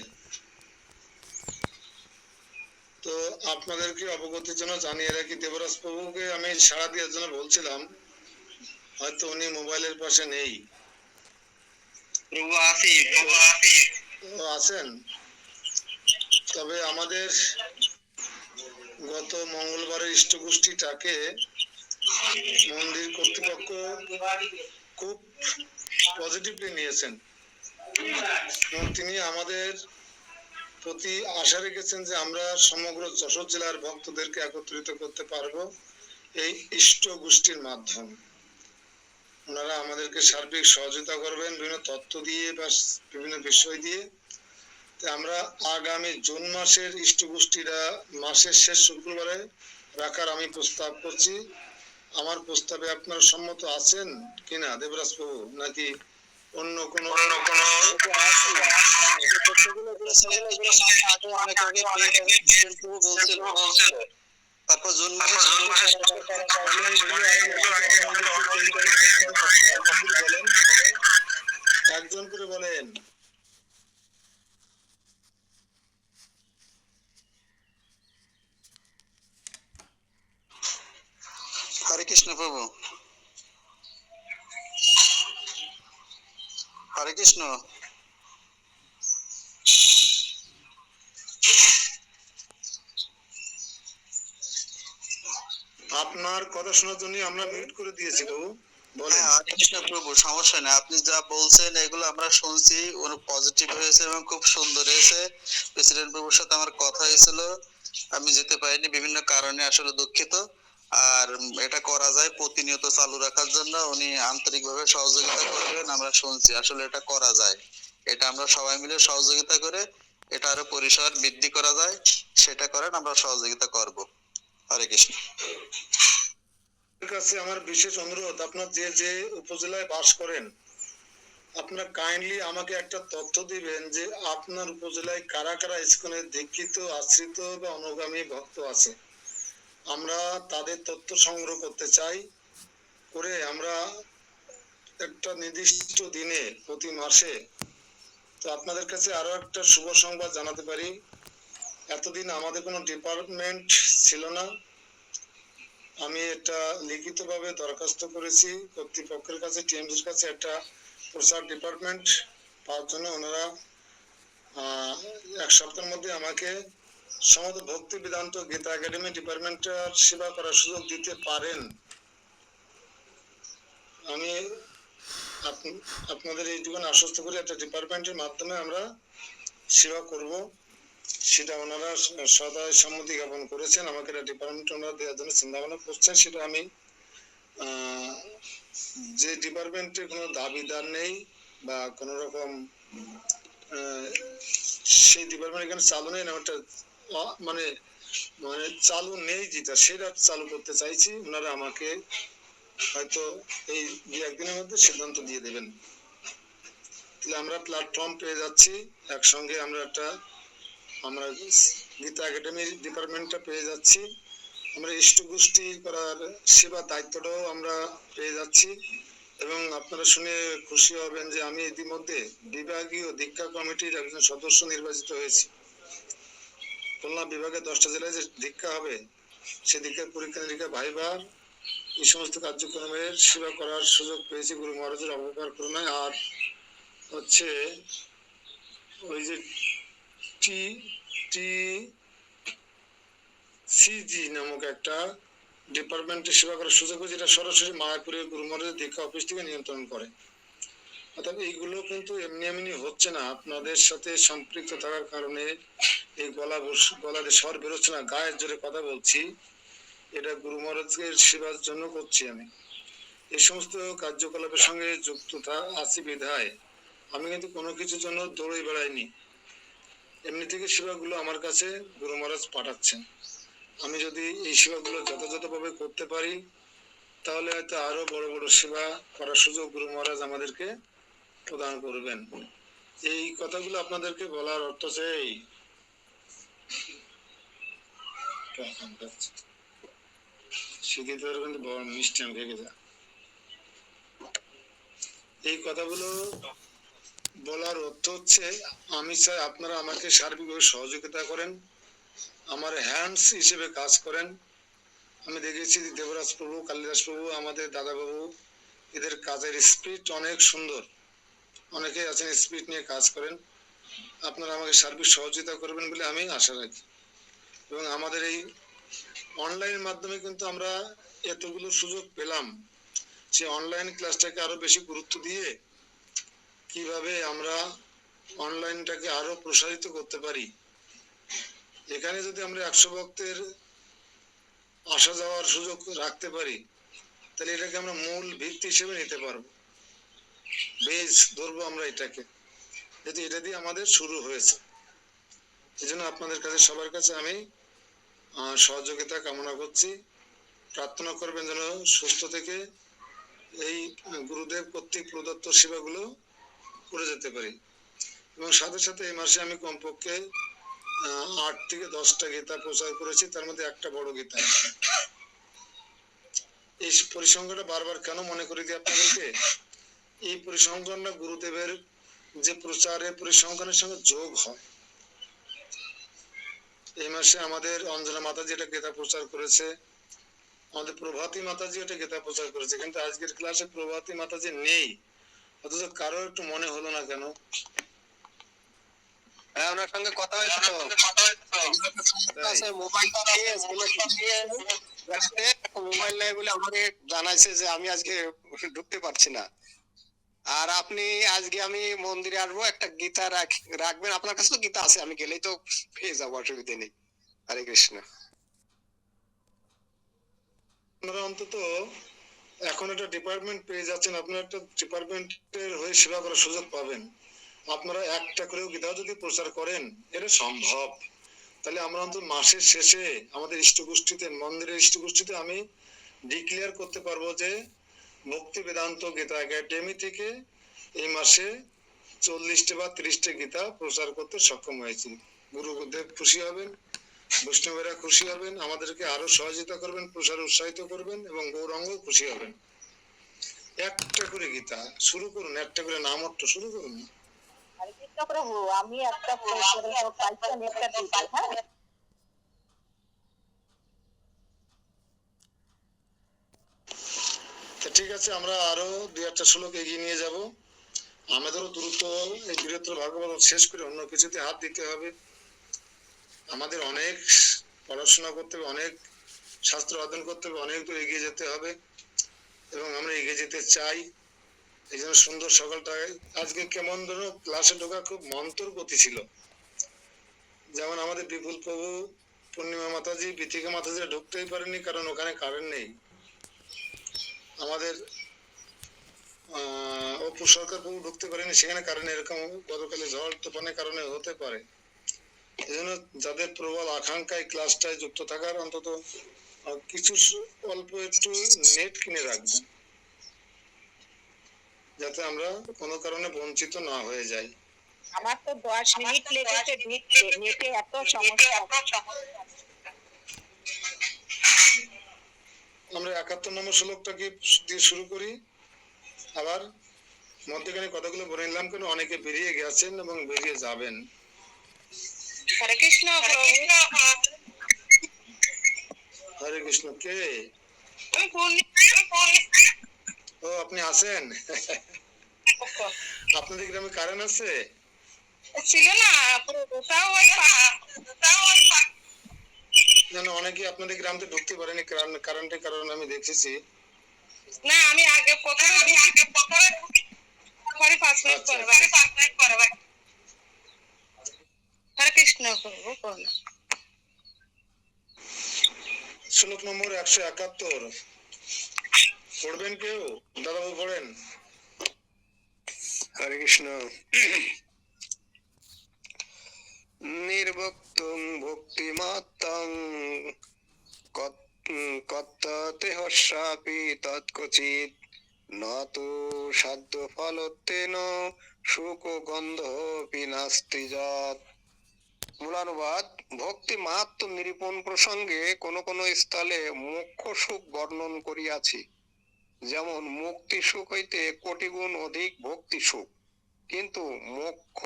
তো আপনাদেরকে অবগতির জন্য জানিয়ে রাখি, দেবরাজ প্রভুকে আমি সাড়া দেওয়ার জন্য বলছিলাম, হয়তো উনি মোবাইলের পাশে নেই। প্রভু আসি, ও আছেন? তবে আমাদের গত মঙ্গলবারের ইষ্টগোষ্ঠীটাকে মন্দির কর্তৃপক্ষ খুব পজিটিভলি নিয়েছেন এবং তিনি আমাদের প্রতি আশা রেখেছেন যে আমরা সমগ্র যশোর জেলার ভক্তদেরকে একত্রিত করতে পারবো এই ইষ্ট গোষ্ঠীর মাধ্যমে। ওনারা আমাদেরকে সার্বিক সহযোগিতা করবেন বিভিন্ন তথ্য দিয়ে বা বিভিন্ন বিষয় দিয়ে। আমরা আগামী জুন মাসের ইষ্ট গোষ্ঠীরা মাসের শেষ শুক্রবারে রাখার আমি প্রস্তাব করছি। আমার প্রস্তাবে আপনারা সম্মত আছেন কিনা দেবরাজ প্রভু, নাকি অন্য কোনো তারপর জুন মাসে একজন করে বলেন। হরে কৃষ্ণ প্রভু। হরে কৃষ্ণ। আপনার কথা শোনার জন্য আমরা মিউট করে দিয়েছি প্রভু, বলেন। হ্যাঁ, হরে কৃষ্ণ প্রভু, সমস্যা নেই, আপনি যা বলছেন এগুলো আমরা শুনছি, পজিটিভ হয়েছে এবং খুব সুন্দর হয়েছে। প্রেসিডেন্ট প্রভুর সাথে আমার কথা হয়েছিল, আমি যেতে পারিনি বিভিন্ন কারণে, আসলে দুঃখিত। আর এটা করা যায় প্রতিনিয়ত চালু রাখার জন্য উনি আন্তরিকভাবে সহযোগিতা করবেন, আমরা শুনছি আসলে এটা করা যায়। এটা আমরা সবাই মিলে সহযোগিতা করে এটা আরো পরিসর বৃদ্ধি করা যায়, সেটা করেন, আমরা সহযোগিতা করব। হরে কৃষ্ণ। কাছে আমার বিশেষ অনুরোধ, আপনার যে যে উপজেলায় বাস করেন আপনার কাইন্ডলি আমাকে একটা তথ্য দিবেন যে আপনার উপজেলায় কারা কারা ইসকনের দীক্ষিত, আশ্রিত বা অনুগামী ভক্ত আছে। আমরা তাদের তথ্য সংগ্রহ করতে চাই, করে আমরা একটা নির্দিষ্ট দিনে প্রতি মাসে, তো আপনাদের কাছে আরো একটা শুভ সংবাদ জানাতে পারি। এতদিন আমাদের কোনো ডিপার্টমেন্ট ছিল না, আমি এটা লিখিতভাবে দরখাস্ত করেছি কর্তৃপক্ষের কাছে, টিএমসির কাছে একটা প্রচার ডিপার্টমেন্ট পাওয়ার জন্য। ওনারা এক সপ্তাহের মধ্যে আমাকে সমস্ত ভক্তি বেদান্ত গীতা একাডেমি ডিপার্টমেন্টের সেবা করার সুযোগ দিতে পারেন। আমি আপনাদের এইটুকু আশ্বস্ত করি, একটা ডিপার্টমেন্টের মাধ্যমে আমরা সেবা করব, সেটা ওনারা সদায় সম্মতি জ্ঞাপন করেছেন। আমাকে একটা ডিপার্টমেন্ট ওনারা দেওয়ার জন্য চিন্তা ভাবনা করছেন। সেটা আমি যে ডিপার্টমেন্টে কোনো দাবিদার নেই বা কোনো রকম সেই ডিপার্টমেন্ট এখানে চালু নেই না, ওটা মানে মানে চালু নেই যেটা, সেটা চালু করতে চাইছি। ওনারা আমাকে হয়তো এই দু একদিনের মধ্যে সিদ্ধান্ত দিয়ে দেবেন। তাহলে আমরা প্ল্যাটফর্ম পেয়ে যাচ্ছি, একসঙ্গে আমরা গীতা একাডেমির ডিপার্টমেন্টটা পেয়ে যাচ্ছি, আমরা ইষ্ট গোষ্ঠী করার সেবা দায়িত্বটাও আমরা পেয়ে যাচ্ছি। এবং আপনারা শুনে খুশি হবেন যে আমি ইতিমধ্যে বিভাগীয় দীক্ষা কমিটির একজন সদস্য নির্বাচিত হয়েছি। খুলনা বিভাগে 10টা জেলায় যে দীক্ষা হবে, সে দীক্ষার পরীক্ষা নিরীক্ষা ভাইবার এই সমস্ত কার্যক্রমের সেবা করার সুযোগ পেয়েছি গুরু মহারাজের অবকার করুণায়। আর হচ্ছে ওই যে সিজি নামক একটা ডিপার্টমেন্টে সেবা করার সুযোগ হয়েছে, যেটা সরাসরি মায়াপুরের গুরু মহারাজের দীক্ষা অফিস থেকে নিয়ন্ত্রণ করে। অর্থাৎ এইগুলো কিন্তু এমনি এমনি হচ্ছে না, আপনাদের সাথে সম্পৃক্ত থাকার কারণে এই গলাতে স্বর বেরোচ্ছে না, গায়ের জোরে কথা বলছি, এটা গুরু মহারাজের সেবার জন্য করছি আমি। এই সমস্ত কার্যকলাপের সঙ্গে যুক্ত আছি বিধায় আমি কিন্তু কোনো কিছুর জন্য দৌড়ে বেড়াইনি, এমনি থেকে সেবাগুলো আমার কাছে গুরু মহারাজ পাঠাচ্ছেন। আমি যদি এই সেবাগুলো যথাযথভাবে করতে পারি তাহলে হয়তো আরো বড় বড় সেবা করার সুযোগ গুরু মহারাজ আমাদেরকে প্রদান করবেন। এই কথাগুলো আপনাদেরকে বলার অর্থ সেই শিক্ষিতরা কিন্তু বড় মিষ্টি আমি ভেঙে যা এই কথাগুলো বলার অর্থ হচ্ছে আমি চাই আপনারা আমাকে সার্বিকভাবে সহযোগিতা করেন, আমার হ্যান্ডস হিসেবে কাজ করেন। আমি দেখেছি দেবরাজ প্রভু, কালিদাস প্রভু, আমাদের দাদা বাবু, এদের কাজের স্পিরিট অনেক সুন্দর, অনেকে আছেন স্পিরিট নিয়ে কাজ করেন। আপনারা আমাকে সার্বিক সহযোগিতা করবেন বলে আমি আশা রাখি। এবং আমাদের এই অনলাইন মাধ্যমে কিন্তু আমরা এতগুলো সুযোগ পেলাম, সে অনলাইন ক্লাসটাকে আরো বেশি গুরুত্ব দিয়ে কিভাবে আমরা অনলাইনটাকে আরো প্রসারিত করতে পারি। এখানে যদি আমরা 100 ভক্তের আসা যাওয়ার সুযোগ রাখতে পারি তাহলে এটাকে আমরা মূল ভিত্তি হিসেবে নিতে পারবো, বেজ ধরবো আমরা এটাকে, যেহেতু এটা দিয়ে আমাদের শুরু হয়েছে। এই জন্য আপনাদের কাছে সবার কাছে আমি সহযোগিতা কামনা করছি, প্রার্থনা করবেন যেন সুস্থ থেকে এই গুরুদেব কর্তৃক প্রদত্ত সেবাগুলো করে যেতে পারি। এবং সাথে সাথে এই মাসে আমি কমপক্ষে 8 থেকে 10টা গীতা প্রচার করেছি, তার মধ্যে একটা বড় গীতা। এই পরিসংখ্যানটা বারবার কেন মনে করে দিই আপনাদেরকে, এই পরিসংখ্যানটা গুরুদেবের যে প্রচারের পরিসংখ্যানের সঙ্গে যোগ হয়। এই মাসে আমাদের অঞ্জনা মাতাজি এটা গীতা প্রচার করেছে, আমাদের প্রভাতী মাতাজি এটা গীতা প্রচার করেছে, কিন্তু আজকের ক্লাসে প্রভাতী মাতাজি নেই, অথচ কারো একটু মনে হলো না কেন? হ্যাঁ, ওনার সঙ্গে কথা হয়েছিল, মোবাইল নেই বলে আমাকে জানাইছে যে আমি আজকে ঢুকতে পারছি না। আর আপনি আজকে আমি মন্দিরে আসবো, একটা গীতা রাখবেন, আপনার কাছে তো গীতা আছে, আমি গেলেই তো পেয়ে যাবো, অসুবিধা নেই। হরে কৃষ্ণ। আপনারা অন্তত এখন একটা ডিপার্টমেন্ট পেয়ে যাচ্ছেন, আপনারা একটা ডিপার্টমেন্টের হয়ে সেবা করার সুযোগ পাবেন। আপনারা একটা করেও গীতা যদি প্রচার করেন, এটা সম্ভব, তাহলে আমরা অন্তত মাসের শেষে আমাদের ইষ্টগোষ্ঠীতে, মন্দিরের ইষ্টগোষ্ঠীতে আমি ডিক্লেয়ার করতে পারবো যে ভক্তি বেদান্ত গীতা একাডেমি থেকে এই মাসে 40টা বা 30টা গীতা প্রচার করতে সক্ষম হয়েছি। গুরুদেব খুশি হবেন, বৈষ্ণবেরা খুশি হবেন, আমাদেরকে আরো সহযোগিতা করবেন, প্রসার উৎসাহিত করবেন, এবং গৌরাঙ্গ খুশি হবেন। একটা করে গীতা শুরু করুন, একটা করে নামট্য শুরু করুন। হরে কৃষ্ণ প্রভু, আমি একটা পাইছেন একটা দিতে, হ্যাঁ? ঠিক আছে, আমরা আরো 2-1টা শ্লোক এগিয়ে নিয়ে যাব। আমাদেরও দ্রুত এই বৃহত্তর ভাগবত শেষ করে অন্য কিছুতে হাত দিতে হবে। আমাদের অনেক পড়াশোনা করতে হবে, অনেক শাস্ত্র অধ্যয়ন করতে হবে, অনেক দূর এগিয়ে যেতে হবে, এবং আমরা এগিয়ে যেতে চাই। এই জন্য সুন্দর সকালটায় আজকে কেমন ধরো ক্লাসে ঢোকা খুব মন্থর গতি ছিল। যেমন আমাদের বিপুল প্রভু, পূর্ণিমা মাতাজি, বিথিকা মাতাজি ঢুকতেই পারেনি, কারণ ওখানে কারেন্ট নেই। আমাদের অপু সরকার প্রভু ঢুকতে পারেনি, সেখানে কারণে এরকম গতকালে ঝড় তুফানের কারণে হতে পারে। এই জন্য যাদের প্রবল আকাঙ্ক্ষায় ক্লাসটায় যুক্ত থাকার, অন্তত কিছু অল্প একটু নেট কিনে রাখবেন, যাতে আমরা কোনো কারণে বঞ্চিত না হয়ে যাই। আমার তো 10 মিনিট লেগেছে ঢুকতে, নেটে এত সমস্যা। আমরা 71 নম্বর শ্লোকটা কি দিয়ে শুরু করি। আবার মধ্যখানে কথাগুলো বলে নিলাম, কেন অনেকে বেরিয়ে গেছেন এবং বেরিয়ে যাবেন। হরে কৃষ্ণ প্রভু। হরে কৃষ্ণ। কে? ও, আপনি আছেন? আপনাদের গ্রামে কারেন্ট আছে? ছিল না, না, অনেকে আপনাদের গ্রামে ঢুকতে পারেনি কারেন্টের কারণে, আমি দেখেছি। না, আমি আগে প্রথমে পরে 5 মিনিট পরে ভাই। হরে কৃষ্ণ প্রভু করুন। শ্লোক নম্বর 171 পড়বেন কেউ? দাদাবাবু পড়েন। হরে কৃষ্ণ। নির্ভক্তং ভক্তিমাত্তং কত্ততে হর্ষাপি তৎকচিৎ নতু সাধ্য ফলত্তেন সুখ গন্ধপি নাস্তি যৎ। মূলানুবাদ: ভক্তি মাহাত্ম্য নিরূপণ প্রসঙ্গে কোন কোন স্থলে মোক্ষ সুখ বর্ণন করিয়াছি, যেমন মুক্তি সুখ হইতে কোটি গুণ অধিক ভক্তি সুখ, কিন্তু মোক্ষ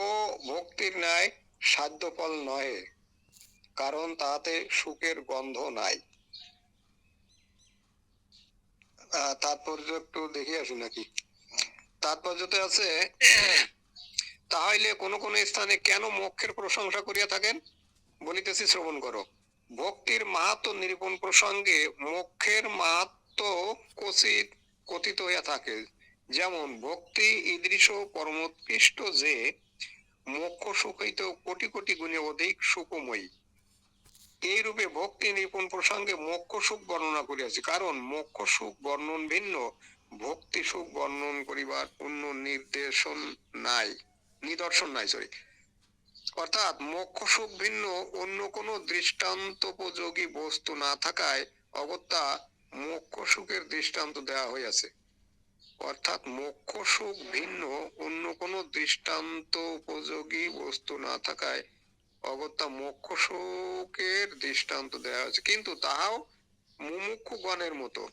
ভক্তির ন্যায় সাধ্য ফল নহে, কারণ তাহাতে সুখের গন্ধ নাই। তাৎপর্য একটু দেখে আসি নাকি? তাৎপর্যতে আছে, তাহলে কোন কোন স্থানে কেন মোক্ষের প্রশংসা করিয়া থাকেন বলিতেছি, শ্রবণ করো। ভক্তির মাহাত্ম্য নিরূপণ প্রসঙ্গে মোক্ষের মাহাত্ম্য কচিত কথিত হইয়া থাকে, যেমন ভক্তি ঈদৃশ পরমোৎকৃষ্ট যে মোক্ষ সুখ হইতেও কোটি কোটি গুণে অধিক সুখময়ী। এই রূপে ভক্তি নিরূপণ প্রসঙ্গে মোক্ষ সুখ বর্ণনা করিয়াছি, কারণ মোক্ষ সুখ বর্ণন ভিন্ন, ভক্তি সুখ বর্ণন করিবার অন্য নিদর্শন নাই। অর্থাৎ মোক্ষ সুখ ভিন্ন অন্য কোন দৃষ্টান্তোপযোগী বস্তু না থাকায় অগত্যা মোক্ষ সুখের দৃষ্টান্ত দেওয়া হইয়াছে। অর্থাৎ মোক্ষ সুখ ভিন্ন অন্য কোন দৃষ্টান্ত উপযোগী বস্তু না থাকায় অগত্যা মোক্ষ সুখের দৃষ্টান্ত দেওয়া হয়েছে, কিন্তু তাহাও মুমুক্ষুগণের মতো।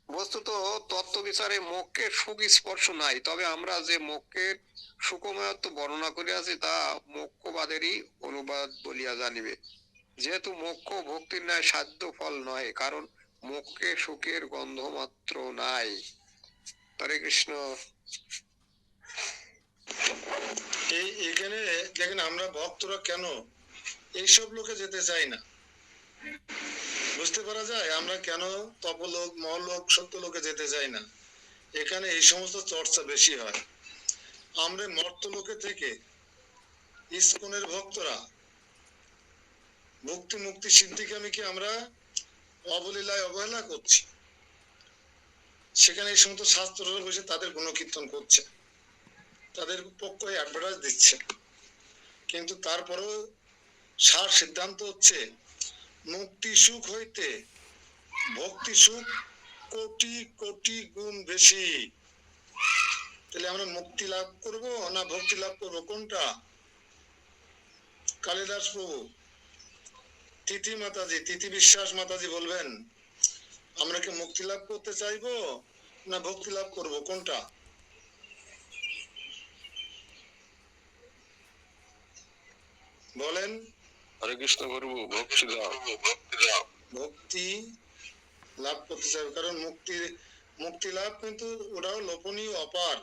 বস্তুত তত্ত্ব বিচারে মোক্ষের সুখ স্পর্শ নাই, তবে আমরা যে মোক্ষের সুখময়ত্ব বর্ণনা করিয়াছি তা মোক্ষবাদেরই অনুবাদ বলিয়া জানিবে। যেহেতু মোক্ষ ভক্তির ন্যায় সাধ্য ফল নয়, কারণ মোক্ষে সুখের গন্ধ মাত্র নাই। হরে কৃষ্ণ। এখানে দেখেন, আমরা ভক্তরা কেন এইসব লোকে যেতে চাই না, বুঝতে পারা যায় আমরা কেন তপলোক মহলোক সত্য লোকে যেতে চাই না। এখানে এই সমস্ত চর্চা বেশি হয়। আমরা মর্ত লোকে থেকে ইস্কনের ভক্তরা ভক্তি মুক্তি সিদ্ধিকামীকে আমরা অবলীলায় অবহেলা করছি, সেখানে এই সমস্ত শাস্ত্ররা বসে তাদের গুণকীর্তন করছে, তাদের পক্ষে অ্যাডভার্টাইজ দিচ্ছে, কিন্তু তারপরেও সার সিদ্ধান্ত হচ্ছে মুক্তি সুখ হইতে ভক্তি সুখ কোটি কোটি গুণ বেশি। তাহলে আমরা মুক্তি লাভ করব না ভক্তি লাভ করব, কোনটা? কালিদাস প্রভু, তিথি বিশ্বাস মাতাজি বলবেন, আমরা কি মুক্তি লাভ করতে চাইবো না ভক্তি লাভ করব, কোনটা? বলেন। হরে কৃষ্ণ প্রভু, ভক্তি দাও। ভক্তি লাভ করতে চাইবে, কারণ মুক্তি লাভ কিন্তু ওটাও লোপনীয় অপার,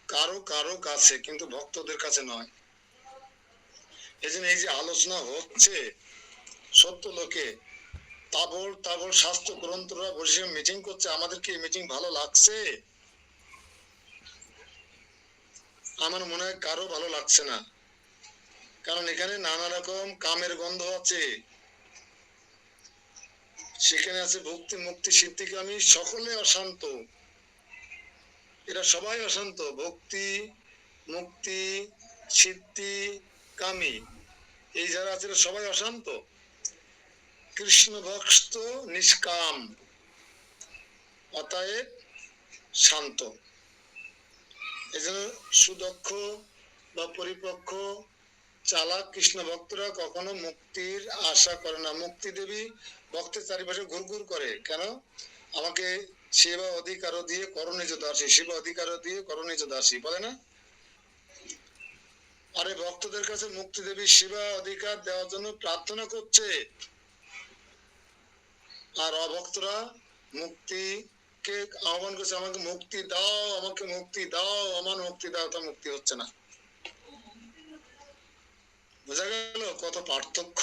কারো কারো কাছে, কিন্তু ভক্তদের কাছে নয়। এজন্য এই যে আলোচনা হচ্ছে সত্য লোকে, তাবল শাস্ত্র গ্রন্থরা বসে মিটিং করছে, আমাদেরকে এই মিটিং ভালো লাগছে? আমার মনে হয় কারো ভালো লাগছে না, কারণ এখানে নানা রকম কামের গন্ধ আছে, সেখানে আছে ভক্তি মুক্তি সিদ্ধিকামী, সকলে অশান্ত, এরা সবাই অশান্ত। ভক্তি মুক্তি সিদ্ধি কামী এই যারা আছে সবাই অশান্ত। কৃষ্ণ ভক্ত নিষ্কাম, অতএব শান্ত। এজন্য সুদক্ষ বা পরিপক্ষ চালাক কৃষ্ণ ভক্তরা কখনো মুক্তির আশা করে না। মুক্তি দেবী ভক্তের চারিপাশে ঘুরঘুর করে, কেন? আমাকে সেবা অধিকার দিয়ে করণিজ দাসী, সেবা অধিকার দিয়ে করণিজ দাসী বলে না? আরে ভক্তদের কাছে মুক্তি দেবী সেবা অধিকার দেওয়ার জন্য প্রার্থনা করছে, আর অভক্তরা মুক্তিকে আহ্বান করছে, আমাকে মুক্তি দাও, আমাকে মুক্তি দাও, আমার মুক্তি দাও, তা মুক্তি হচ্ছে না। বোঝা গেল কত পার্থক্য?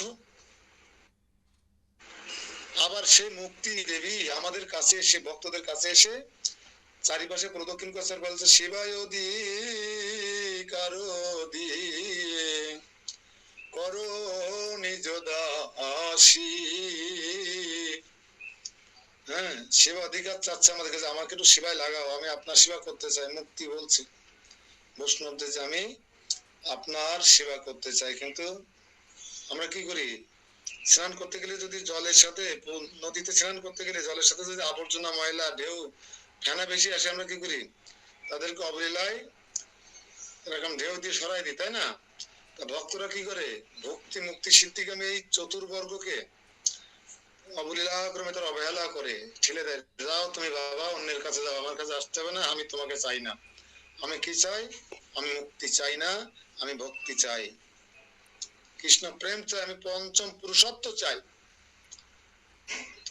আবার সেই মুক্তি দেবী আমাদের কাছে এসে, ভক্তদের কাছে এসে চারিপাশে প্রদক্ষিণ করছে, বলছে শিবায় কারো দিয়ে করো নিজ দাসী। হ্যাঁ, সেবা অধিকার চাচ্ছে আমাদের কাছে, আমাকে একটু সেবায় লাগাও, আমি আপনার সেবা করতে চাই। মুক্তি বলছে বৈষ্ণবদের যে আমি আপনার সেবা করতে চাই। কিন্তু আমরা কি করি, স্নান করতে গেলে যদি জলের সাথে, নদীতে স্নান করতে গেলে জলের সাথে যদি আবর্জনা, ময়লা, ঢেউ, ফেনা বেশি আসে, আমরা কি করি, তাদেরকে অবলীলায় এরকম ঢেউ দিয়ে সরাই দিই, তাই না? তা ভক্তরা কি করে, ভক্তি মুক্তি সিদ্ধিকামী এই চতুর্বর্গকে অবলীলা ক্রমে তার অবহেলা করে ঠেলে দেয়, যাও তুমি বাবা অন্যের কাছে যাও, আমার কাছে আসতে হবে না, আমি তোমাকে চাই না। আমি কি চাই? আমি মুক্তি চাই না, আমি ভক্তি চাই, কৃষ্ণ প্রেম চাই, আমি পঞ্চম পুরুষত্ব চাই।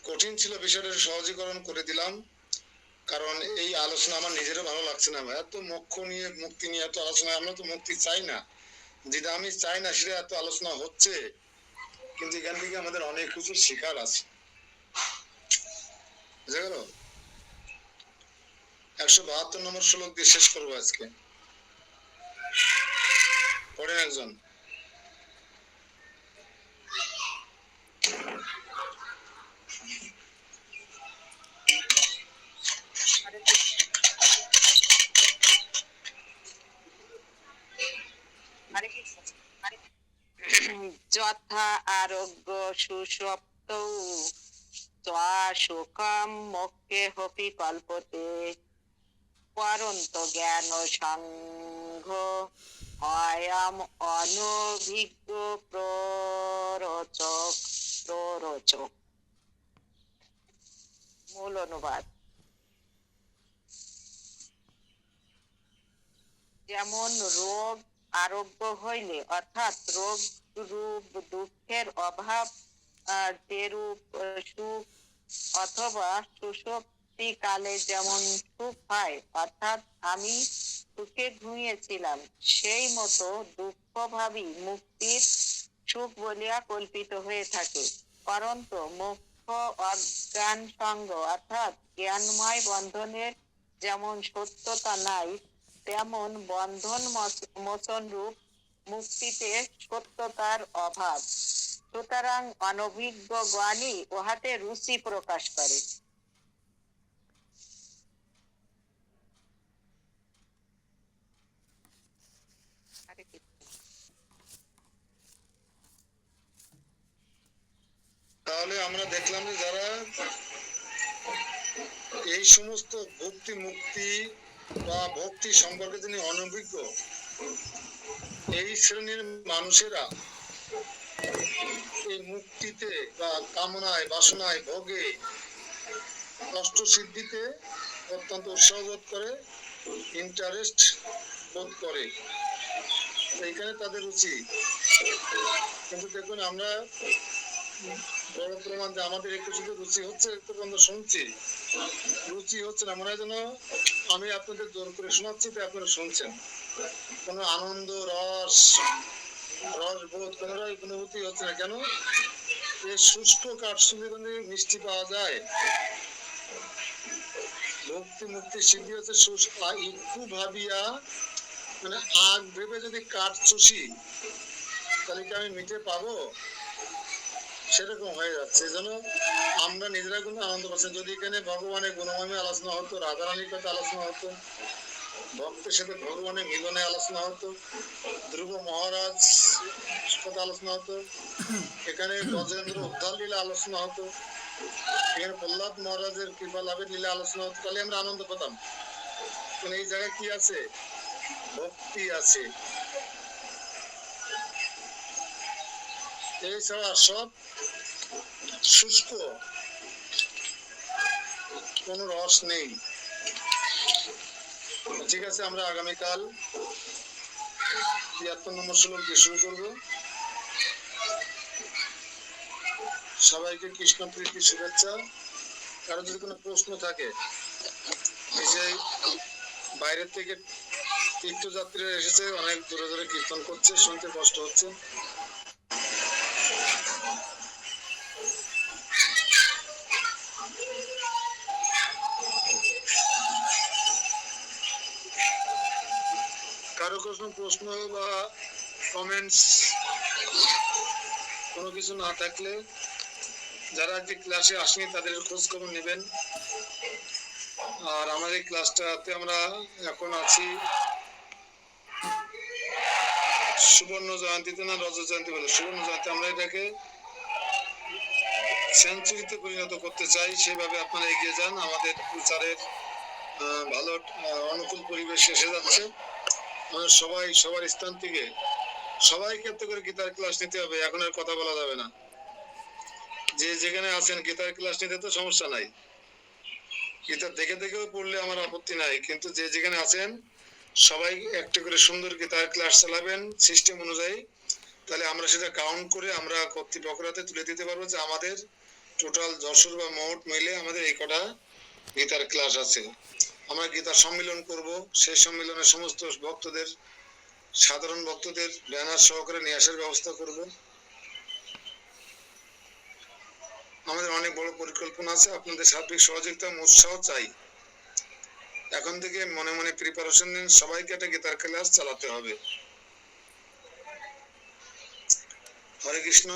কঠিন ছিল বিষয়টা, সহজীকরণ করে দিলাম, কারণ এই আলোচনা আমার নিজেরও ভালো লাগছে না। এত মোক্ষ নিয়ে, মুক্তি নিয়ে এত আলোচনা, আমরা তো মুক্তি চাই না, যেটা আমি চাই না সেটা এত আলোচনা হচ্ছে, কিন্তু এখান থেকে আমাদের অনেক কিছু শেখার আছে। বুঝা গেল? 172 নম্বর শ্লোক দিয়ে শেষ করবো আজকে। পড়েন একজন। যথা আরোগ্য সুষুপ্ত সুখম মোক্ষে হপি কল্পতে পরন্ত জ্ঞান সংঘ অয়ম অনভিজ্ঞ প্ররোচক। মূল অনুবাদ: যেমন রোগ আরোগ্য হইলে, অর্থাৎ রোগ রূপ দুঃখের অভাব যেরূপ সুখ অথবা সুষুপ্তি কালে যেমন সুখ হয়, অর্থাৎ আমি সুখে ঘুমিয়েছিলাম, সেই মতো দুঃখ ভাবী মুক্তির সুখ বলিয়া কল্পিত হয়ে থাকে। পরন্তু মোক্ষ অজ্ঞান সঙ্গ, অর্থাৎ জ্ঞানময় বন্ধনের যেমন সত্যতা নাই, তেমন বন্ধন মোচন রূপ মুক্তিতে সত্যতার অভাব। সুতরাং অনভিজ্ঞ জ্ঞানী উহাতে রুচি প্রকাশ করে। তাহলে আমরা দেখলাম যে যারা এই সমস্ত ভক্তি মুক্তি বা ভক্তি সম্পর্কে যিনি অনভিজ্ঞ, এই শ্রেণীর মানুষেরা এই মুক্তিতে বা কামনায়, বাসনায়, ভোগে, কষ্ট সিদ্ধিতে অত্যন্ত উৎসাহ বোধ করে, ইন্টারেস্ট বোধ করে, এইখানে তাদের রুচি। কিন্তু দেখুন, আমরা বড় প্রমাণ যে আমাদের একটু শুধু রুচি হচ্ছে, একটু আমরা শুনছি, রুচি হচ্ছে না। মনে হয় যেন আমি আপনাদের জোর করে শোনাচ্ছি, তো আপনারা শুনছেন, কোনো আনন্দ, রস বোধ কোনোটাই অনুভূতি হচ্ছে না। কেন? এই শুষ্ক কাঠশুলি মিষ্টি পাওয়া যায়। ভক্তি মুক্তি সিদ্ধি হচ্ছে একটু ভাবিয়া, মানে আগ ভেবে যদি কাঠ চুষি, তাহলে কি আমি মিটে পাবো? সেরকম হয়ে যাচ্ছে। এই জন্য আমরা নিজেরা কিন্তু আনন্দ পাচ্ছি। যদি এখানে ভগবানের গুণমহিমে আলোচনা হতো, রাধারানীর কথা আলোচনা হতো, ভক্তের সাথে ভগবানের মিলনে আলোচনা হতো, ধ্রুব মহারাজ কথা আলোচনা হতো, এখানে গজেন্দ্র উদ্ধার লীলা আলোচনা হতো, এখানে প্রহ্লাদ মহারাজের কৃপা লাভের লীলা আলোচনা হতো, তাহলে আমরা আনন্দ পেতাম। কিন্তু এই জায়গায় কি আছে? ভক্তি আছে। এছাড়া সব শুষ্ক, কোন রস নেই। ঠিক আছে, আমরা আগামীকাল 73 নম্বর শ্লোক দিয়ে শুরু করবো। সবাইকে কৃষ্ণ প্রীতি শুভেচ্ছা। কারো যদি কোনো প্রশ্ন থাকে, এসে বাইরের থেকে তীর্থযাত্রীরা এসেছে, অনেক দূরে দূরে কীর্তন করছে, শুনতে কষ্ট হচ্ছে। কোনো প্রশ্ন বা কমেন্টস কোনো কিছু না থাকলে যারা যে ক্লাসে আসেনি তাদের খোঁজ খবর নেবেন। আর আমাদের ক্লাসটাতে আমরা এখন আছি সুবর্ণ জয়ন্তীতে না রজত জয়ন্তী বলে, সুবর্ণ জয়ন্তী, আমরা এটাকে সেঞ্চুরিতে পরিণত করতে চাই। সেভাবে আপনারা এগিয়ে যান। আমাদের প্রচারের ভালো অনুকূল পরিবেশ এসে যাচ্ছে। সবাই সবার স্থান থেকে সবাইকে একটা করে গীতার ক্লাস নিতে হবে। এখন আর কথা বলা যাবে না। যে যেখানে আছেন গীতার ক্লাস নিতে তো সমস্যা নাই, গীতা দেখে দেখেও পড়লে আমার আপত্তি নাই, কিন্তু যে যেখানে আছেন সবাই একটা করে সুন্দর গীতার ক্লাস চালাবেন সিস্টেম অনুযায়ী। তাহলে আমরা সেটা কাউন্ট করে আমরা কর্তৃপক্ষরাতে তুলে দিতে পারবো যে আমাদের টোটাল যশোর বা মোট মিলে আমাদের এই কটা গীতার ক্লাস আছে। আমরা গীতার সম্মেলন করব, সেই সম্মেলনে সমস্ত ভক্তদের, সাধারণ ভক্তদের ব্যানার সহকারে নিয়ে আসার ব্যবস্থা করব। আমাদের অনেক বড় পরিকল্পনা আছে, আপনাদের সার্বিক সহযোগিতা উৎসাহ চাই। এখন থেকে মনে মনে প্রিপারেশন নিন, সবাইকে একটা গীতার ক্লাস চালাতে হবে। হরে কৃষ্ণ।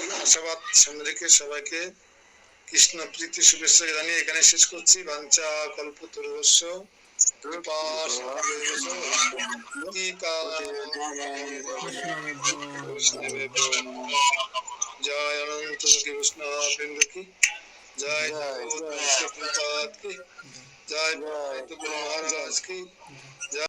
এই আশাবাদ সামনে রেখে সবাইকে কৃষ্ণ প্রীতি শুভেচ্ছা জানিয়ে এখানে শেষ করছি। বাঞ্ছা কল্পতরুশ্চ কৃপা জয় অনন্ত কৃষ্ণ বৃন্দ কি জয়, জয় জয় মহারাজ কি জয়।